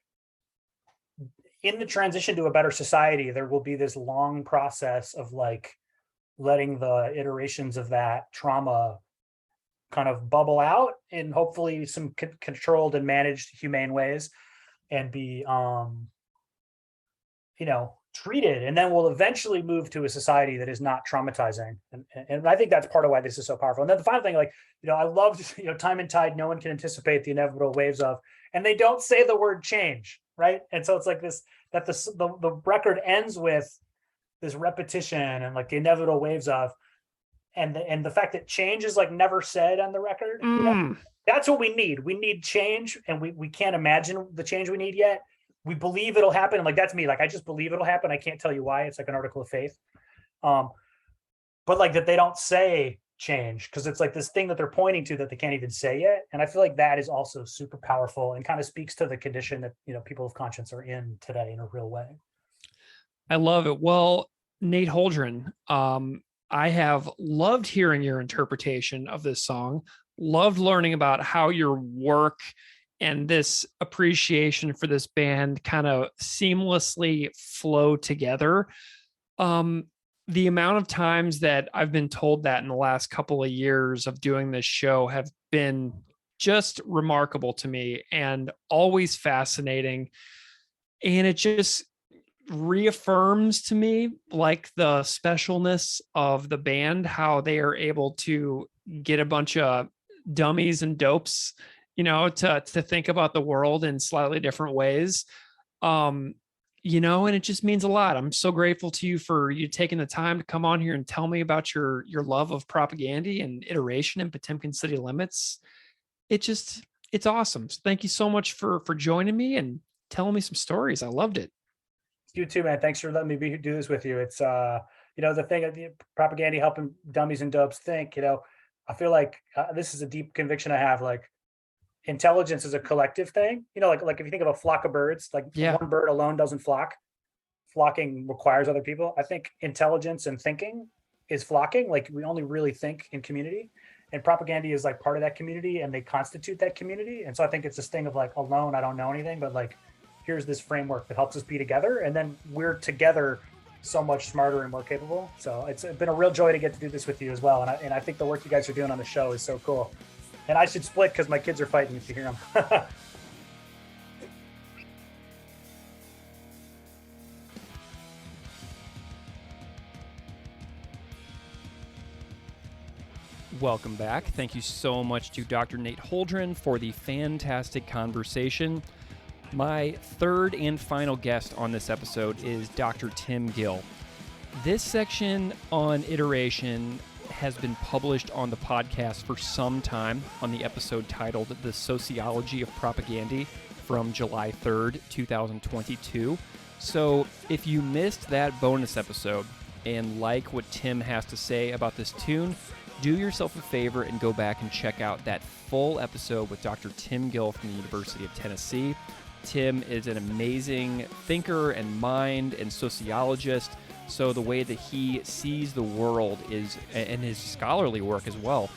in the transition to a better society, there will be this long process of like letting the iterations of that trauma kind of bubble out in hopefully some controlled and managed humane ways and be treated, and then we'll eventually move to a society that is not traumatizing. And I think that's part of why this is so powerful. And then the final thing, like, I love, time and tide, no one can anticipate the inevitable waves of, and they don't say the word change, right? And so it's like this, that the record ends with this repetition and like the inevitable waves of, and the fact that change is like never said on the record. That's what we need. We need change, and we can't imagine the change we need yet. We believe it'll happen. And like, that's me. Like, I just believe it'll happen. I can't tell you why. It's like an article of faith. But like that they don't say change, because it's like this thing that they're pointing to that they can't even say yet. And I feel like that is also super powerful and kind of speaks to the condition that, people of conscience are in today in a real way. I love it. Well, Nate Holdren, I have loved hearing your interpretation of this song, loved learning about how your work and this appreciation for this band kind of seamlessly flow together. The amount of times that I've been told that in the last couple of years of doing this show have been just remarkable to me and always fascinating. And it just reaffirms to me like the specialness of the band, how they are able to get a bunch of dummies and dopes, to think about the world in slightly different ways. And it just means a lot. I'm so grateful to you for you taking the time to come on here and tell me about your love of Propaganda and Iteration and Potemkin City Limits. It's awesome. So thank you so much for joining me and telling me some stories. I loved it. You too, man. Thanks for letting me do this with you. It's the thing of the Propaganda helping dummies and dopes think. I feel like this is a deep conviction I have. Like, intelligence is a collective thing. Like if you think of a flock of birds, like one bird alone doesn't flock. Flocking requires other people. I think intelligence and thinking is flocking. Like, we only really think in community, and Propaganda is like part of that community, and they constitute that community. And so I think it's this thing of like, alone I don't know anything, but like, here's this framework that helps us be together, and then we're together so much smarter and more capable. So it's been a real joy to get to do this with you as well. And I think the work you guys are doing on the show is so cool. And I should split because my kids are fighting if you hear them. Welcome back. Thank you so much to Dr. Nate Holdren for the fantastic conversation. My third and final guest on this episode is Dr. Tim Gill. This section on iteration has been published on the podcast for some time on the episode titled The Sociology of Propaganda from July 3rd, 2022. So if you missed that bonus episode and like what Tim has to say about this tune, do yourself a favor and go back and check out that full episode with Dr. Tim Gill from the University of Tennessee. Tim is an amazing thinker and mind and sociologist, so the way that he sees the world is, and his scholarly work as well,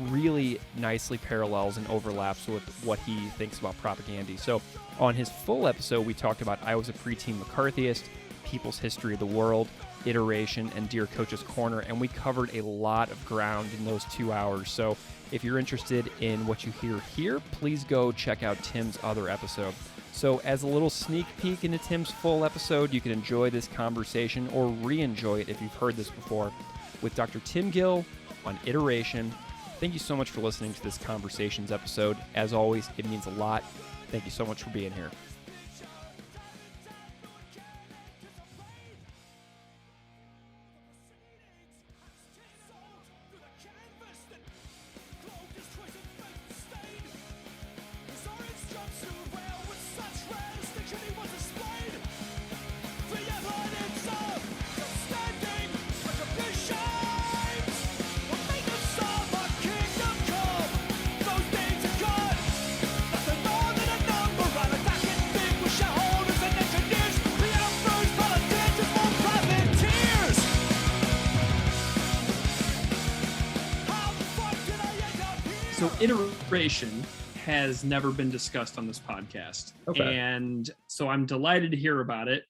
really nicely parallels and overlaps with what he thinks about propaganda. So on his full episode, we talked about I Was a Preteen McCarthyist, People's History of the World, Iteration, and Dear Coach's Corner, and we covered a lot of ground in those 2 hours. So if you're interested in what you hear here, please go check out Tim's other episode. So as a little sneak peek into Tim's full episode, you can enjoy this conversation or re-enjoy it if you've heard this before with Dr. Tim Gill on Iteration. Thank you so much for listening to this Conversations episode. As always, it means a lot. Thank you so much for being here. So iteration has never been discussed on this podcast. Okay. And so I'm delighted to hear about it.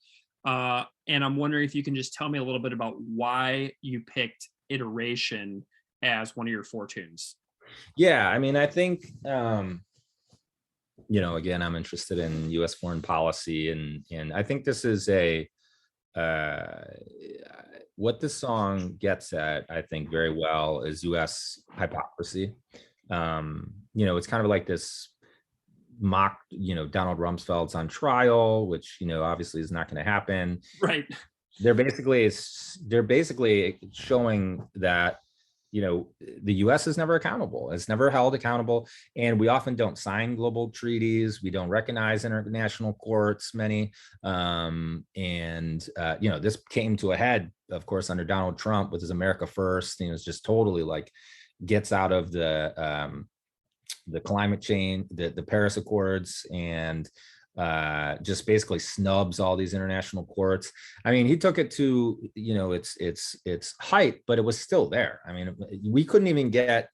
And I'm wondering if you can just tell me a little bit about why you picked iteration as one of your four tunes. Yeah, I mean, I think, again, I'm interested in U.S. foreign policy, and I think this is what this song gets at, I think, very well is U.S. hypocrisy. It's kind of like this mock, Donald Rumsfeld's on trial, which, obviously is not going to happen. Right. They're basically showing that, the U.S. is never accountable. It's never held accountable. And we often don't sign global treaties. We don't recognize international courts, many. This came to a head, of course, under Donald Trump with his America First. It's just totally gets out of the climate change, the Paris Accords, and just basically snubs all these international courts. I mean, he took it to, its height, but it was still there. I mean, we couldn't even get,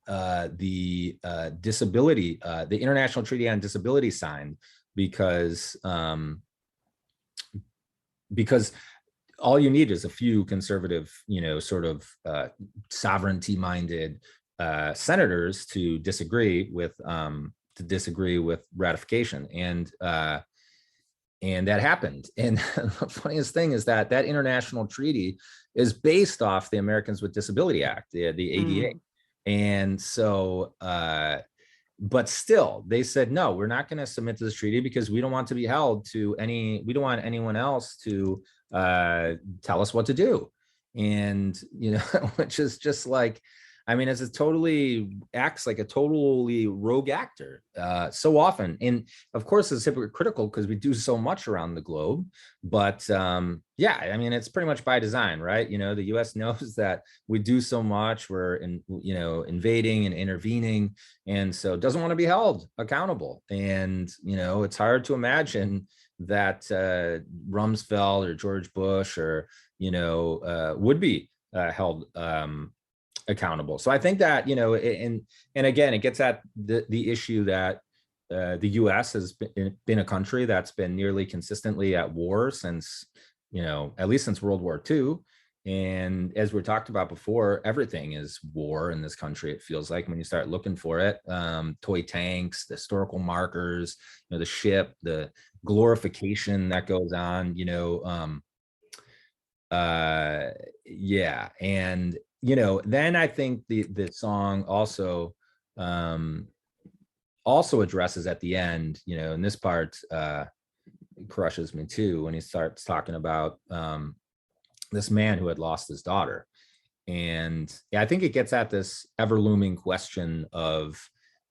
the disability, the International Treaty on Disability signed because all you need is a few conservative, sort of sovereignty-minded senators to disagree with ratification, and that happened. And the funniest thing is that international treaty is based off the Americans with Disability Act, the ADA, and so. But still, they said, no, we're not going to submit to this treaty because we don't want to be held to we don't want anyone else to tell us what to do. And, which is just like, I mean, acts like a totally rogue actor so often. And of course, it's hypocritical because we do so much around the globe. But yeah, I mean, it's pretty much by design, right? The U.S. knows that we do so much. We're invading and intervening, and so it doesn't want to be held accountable. And it's hard to imagine that Rumsfeld or George Bush or would be held accountable. So I think that, and again, it gets at the issue that the U.S. has been a country that's been nearly consistently at war since, at least since World War II. And as we talked about before, everything is war in this country. It feels like when you start looking for it, toy tanks, the historical markers, the ship, the glorification that goes on, yeah. And then I think the song also addresses at the end, and this part crushes me too, when he starts talking about this man who had lost his daughter. And I think it gets at this ever looming question of,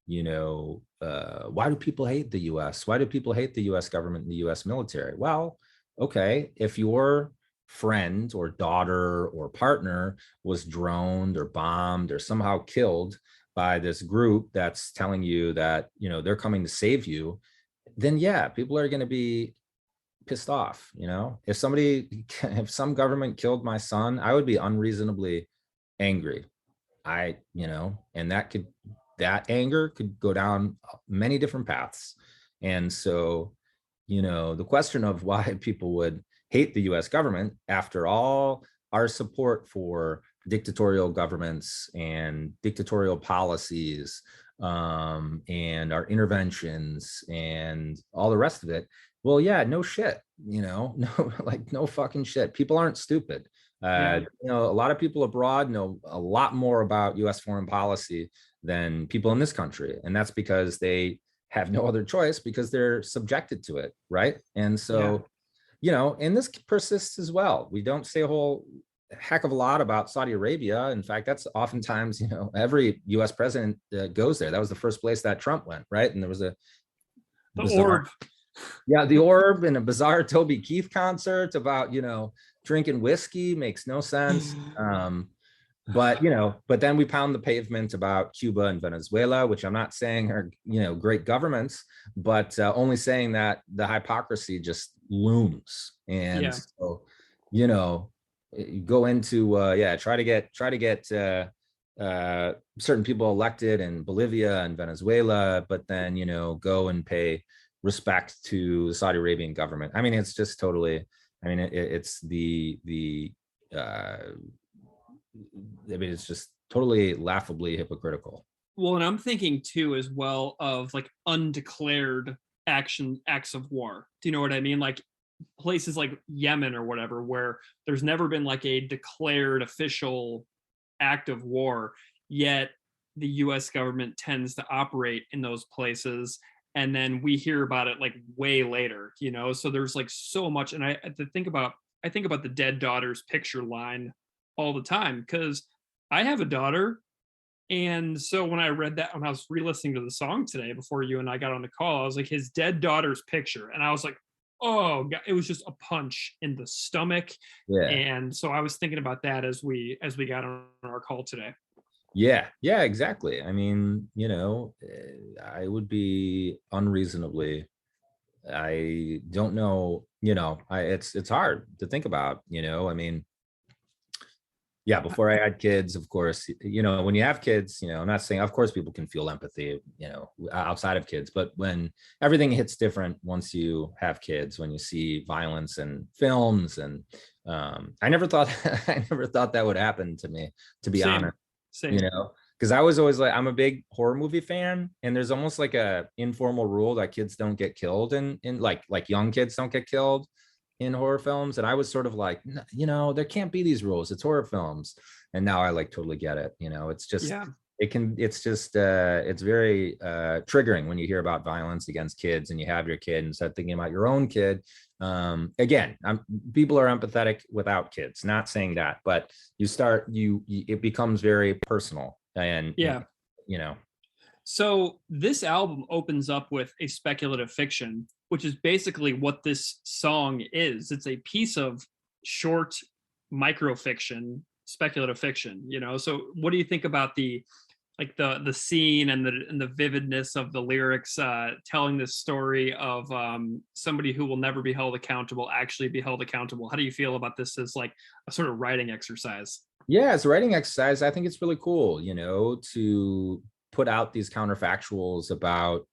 why do people hate the US? Why do people hate the US government and the US military? Well, okay, if your friend or daughter or partner was droned or bombed or somehow killed by this group that's telling you that they're coming to save you, then yeah, people are going to be pissed off. If some government killed my son, I would be unreasonably angry. And that anger could go down many different paths. And so the question of why people would hate the US government after all our support for dictatorial governments and dictatorial policies, and our interventions and all the rest of it. Well, yeah, no shit, no fucking shit. People aren't stupid. A lot of people abroad know a lot more about US foreign policy than people in this country. And that's because they have no other choice because they're subjected to it. Right. And so, and this persists as well. We don't say a whole heck of a lot about Saudi Arabia. In fact, that's oftentimes, every US president goes there. That was the first place that Trump went. Right. And there was the orb. Yeah, the orb and a bizarre Toby Keith concert about, drinking whiskey makes no sense. But then we pound the pavement about Cuba and Venezuela, which I'm not saying are, great governments, but only saying that the hypocrisy just looms. And so, go into, try to get certain people elected in Bolivia and Venezuela, but then, go and pay respect to the Saudi Arabian government. I mean, it's just totally, it's it's just totally laughably hypocritical. Well, and I'm thinking too, as well, of like undeclared acts of war. Do you know what I mean? Like places like Yemen or whatever, where there's never been like a declared official act of war, yet the US government tends to operate in those places. And then we hear about it like way later, so there's like so much. And I think about the dead daughter's picture line all the time, because I have a daughter. And so when I read that, when I was re-listening to the song today before you and I got on the call, I was like, his dead daughter's picture. And I was like, oh God, it was just a punch in the stomach. Yeah. And so I was thinking about that as we got on our call today. Yeah, exactly. I mean, I would be unreasonably, I don't know, it's hard to think about, I mean, yeah, before I had kids, of course, when you have kids, I'm not saying, of course, people can feel empathy, outside of kids, but when everything hits different once you have kids, when you see violence in films, and I never thought, I never thought that would happen to me, to be Same. honest, Same. because I was always like, I'm a big horror movie fan, and there's almost like a informal rule that kids don't get killed, in like young kids don't get killed in horror films. And I was sort of like, there can't be these rules, it's horror films. And now I like totally get it. It's just, Yeah. it's very triggering when you hear about violence against kids and you have your kid and start thinking about your own kid. Again, people are empathetic without kids, not saying that, but it becomes very personal. And Yeah. you know So this album opens up with a speculative fiction, which is basically what this song is. It's a piece of short microfiction, speculative fiction, So what do you think about the scene and the vividness of the lyrics, telling this story of somebody who will never be held accountable actually be held accountable? How do you feel about this as like a sort of writing exercise? Yeah, as a writing exercise, I think it's really cool, to put out these counterfactuals about,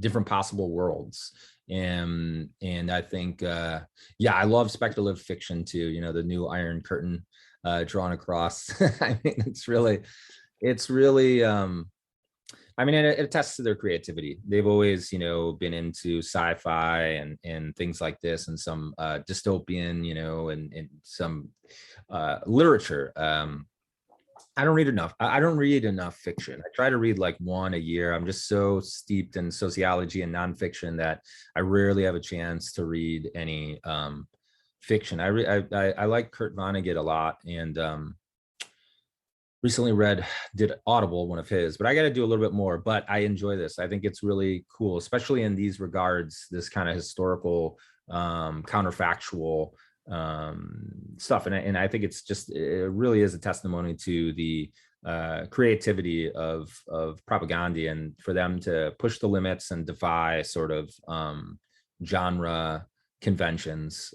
different possible worlds. And I think, I love speculative fiction too, the new Iron Curtain drawn across. I mean, it's really, I mean, it attests to their creativity. They've always, been into sci-fi and things like this, and some dystopian, and some literature. I don't read enough. I don't read enough fiction. I try to read like one a year. I'm just so steeped in sociology and nonfiction that I rarely have a chance to read any fiction. I like Kurt Vonnegut a lot, and recently did Audible, one of his, but I got to do a little bit more. But I enjoy this. I think it's really cool, especially in these regards, this kind of historical, counterfactual stuff. And I think it really is a testimony to the creativity of propaganda, and for them to push the limits and defy sort of genre conventions,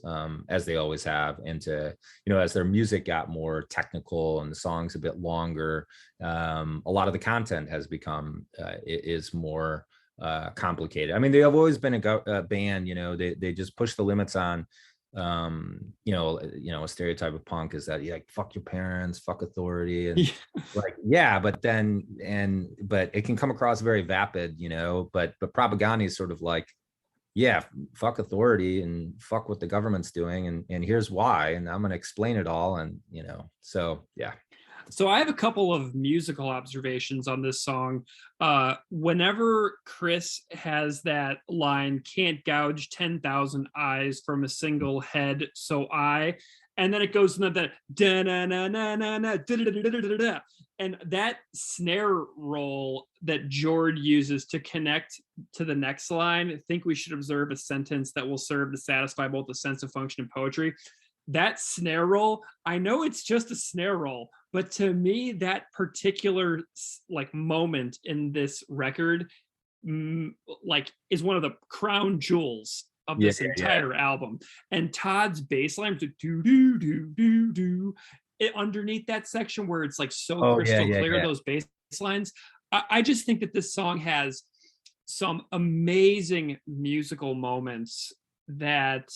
as they always have, and to, as their music got more technical and the songs a bit longer, a lot of the content has become is more complicated. I mean, they have always been a band, they just push the limits on, a stereotype of punk is that you like fuck your parents, fuck authority, and like, yeah, but it can come across very vapid, but propaganda is sort of like, yeah, fuck authority and fuck what the government's doing, and here's why, and I'm going to explain it all. And so yeah. So I have a couple of musical observations on this song. Whenever Chris has that line, "Can't gouge 10,000 eyes from a single head, so and then it goes into that and that snare roll that Jord uses to connect to the next line. I think we should observe a sentence that will serve to satisfy both the sense of function and poetry. That snare roll, I know it's just a snare roll, but to me, that particular like moment in this record, like, is one of the crown jewels of this entire album. And Todd's bass line, do do do do do, underneath that section where it's like so crystal clear, those bass lines. I just think that this song has some amazing musical moments that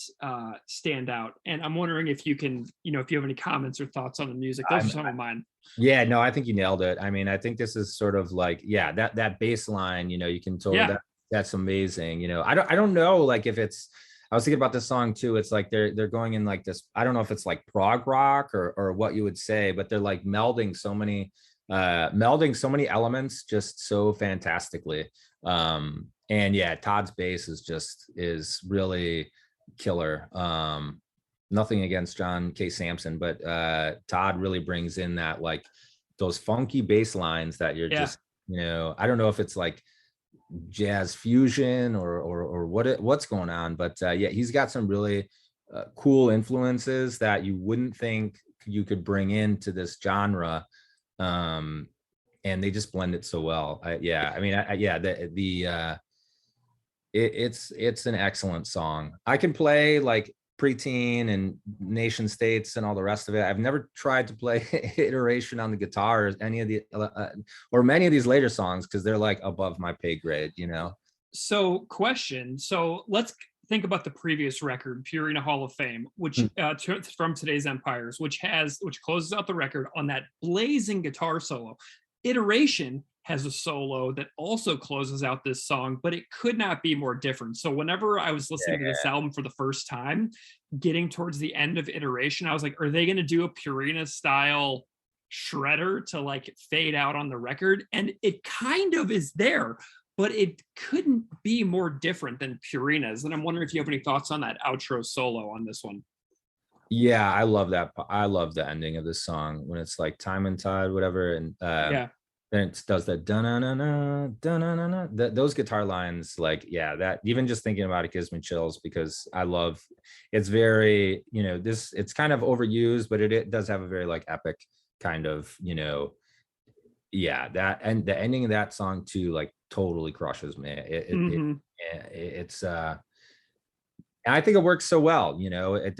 stand out, and I'm wondering if you can, if you have any comments or thoughts on the music. Those are some of mine. Yeah, no, I think you nailed it. I mean, I think this is sort of like, that bass line, you can totally, that's amazing. I don't know, like, if it's, I was thinking about this song too. It's like they're going in like this, I don't know if it's like prog rock or what you would say, but they're like melding so many elements just so fantastically. And yeah, Todd's bass is really killer. Nothing against John K. Sampson, but Todd really brings in that, like, those funky bass lines that you're just, I don't know if it's like jazz fusion or what's going on, but he's got some really cool influences that you wouldn't think you could bring into this genre. And they just blend it so well. It's an excellent song. I can play like Preteen and Nation States and all the rest of it. I've never tried to play Iteration on the guitar or any of the or many of these later songs, because they're like above my pay grade, you know. So question. So let's think about the previous record, Purina Hall of Fame, which from Today's Empires, which closes out the record on that blazing guitar solo. Iteration has a solo that also closes out this song, but it could not be more different. So whenever I was listening to this album for the first time, getting towards the end of Iteration, I was like, are they going to do a Purina style shredder to like fade out on the record? And it kind of is there, but it couldn't be more different than Purina's. And I'm wondering if you have any thoughts on that outro solo on this one. Yeah, I love that. I love the ending of this song when it's like Time and Tide, whatever. And then it does that da-na-na-na, da-na-na-na. Those guitar lines, like, yeah, that even just thinking about it gives me chills, because I love, it's very, you know, it's kind of overused, but it does have a very like epic kind of, you know, that, and the ending of that song too, like totally crushes me. It's I think it works so well, you know, it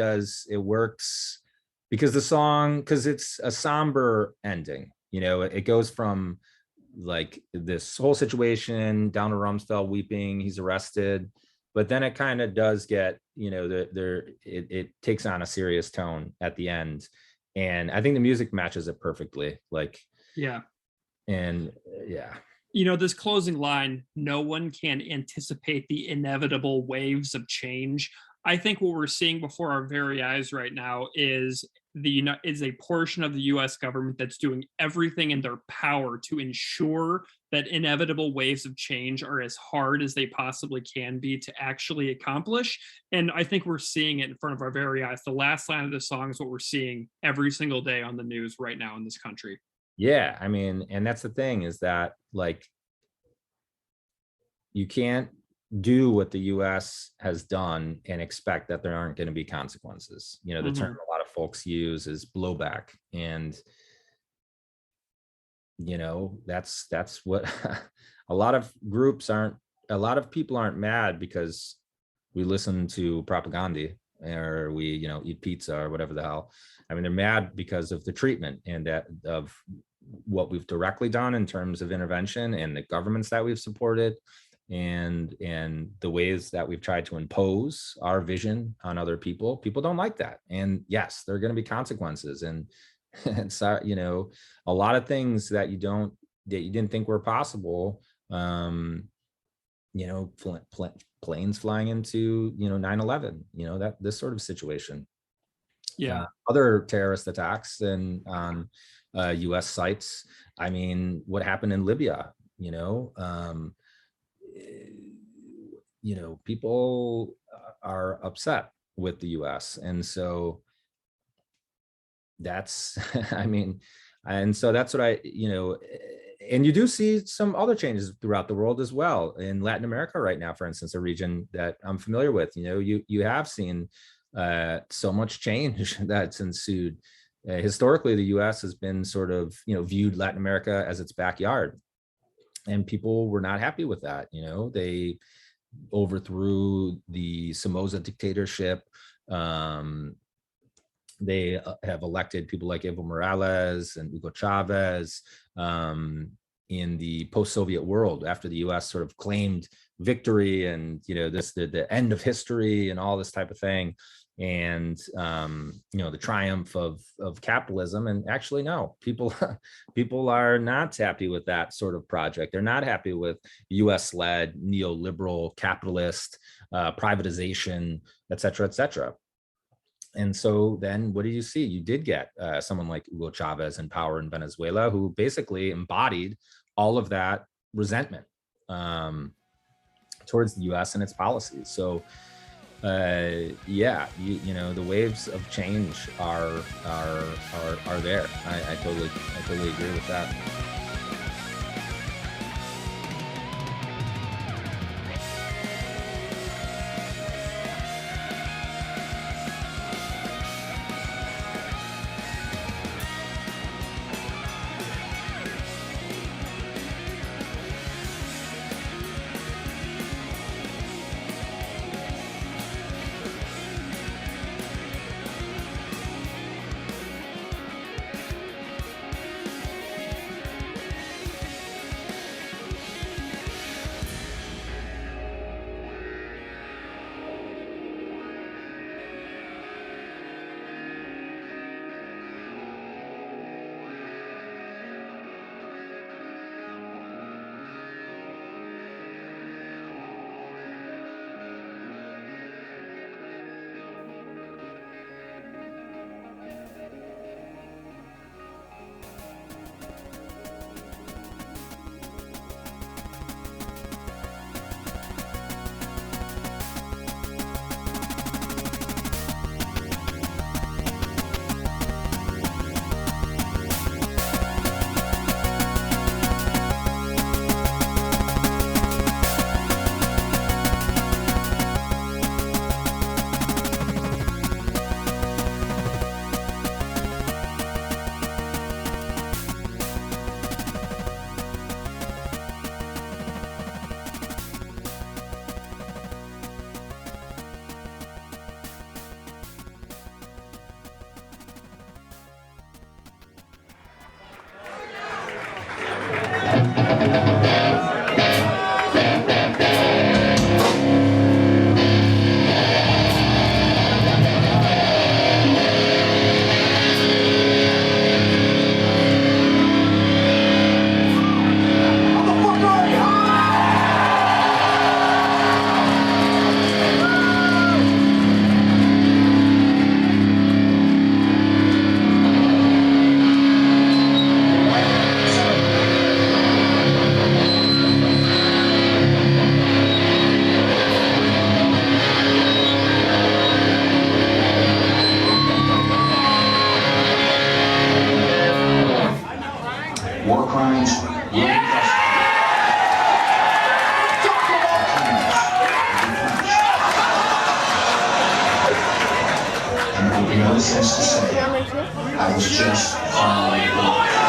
works because it's a somber ending, you know, it goes from like this whole situation down to Rumsfeld weeping, he's arrested, but then it kind of does get, you know, it takes on a serious tone at the end. And I think the music matches it perfectly. Like, yeah. And yeah. You know, this closing line, no one can anticipate the inevitable waves of change. I think what we're seeing before our very eyes right now is a portion of the U.S. government that's doing everything in their power to ensure that inevitable waves of change are as hard as they possibly can be to actually accomplish. And I think we're seeing it in front of our very eyes. The last line of the song is what we're seeing every single day on the news right now in this country. Yeah, I mean, and that's the thing, is that like you can't do what the US has done and expect that there aren't going to be consequences. You know, the term a lot of folks use is blowback. And, you know, that's what a lot of people aren't mad because we listen to propaganda or we, you know, eat pizza or whatever the hell. I mean, they're mad because of the treatment and that of what we've directly done in terms of intervention and the governments that we've supported and the ways that we've tried to impose our vision on other people. People don't like that. And yes, there are going to be consequences. And it's, you know, a lot of things that you didn't think were possible. You know, planes flying into, you know, 9/11, you know, that this sort of situation. Yeah. Other terrorist attacks and on US sites. I mean, what happened in Libya, you know, people are upset with the US. And so that's, I mean, and so that's what and you do see some other changes throughout the world as well. In Latin America right now, for instance, a region that I'm familiar with, you know, you have seen so much change that's ensued. Historically, the US has been sort of, you know, viewed Latin America as its backyard. And people were not happy with that. You know, they overthrew the Somoza dictatorship. They have elected people like Evo Morales and Hugo Chavez in the post-Soviet world after the US sort of claimed victory and, you know, the end of history and all this type of thing. And, you know, the triumph of capitalism. And actually, no, people are not happy with that sort of project. They're not happy with US-led neoliberal capitalist privatization, et cetera, et cetera. And so then what do you see? You did get someone like Hugo Chavez in power in Venezuela, who basically embodied all of that resentment towards the US and its policies. So you know, the waves of change are there. I totally agree with that. no sense to say I was just following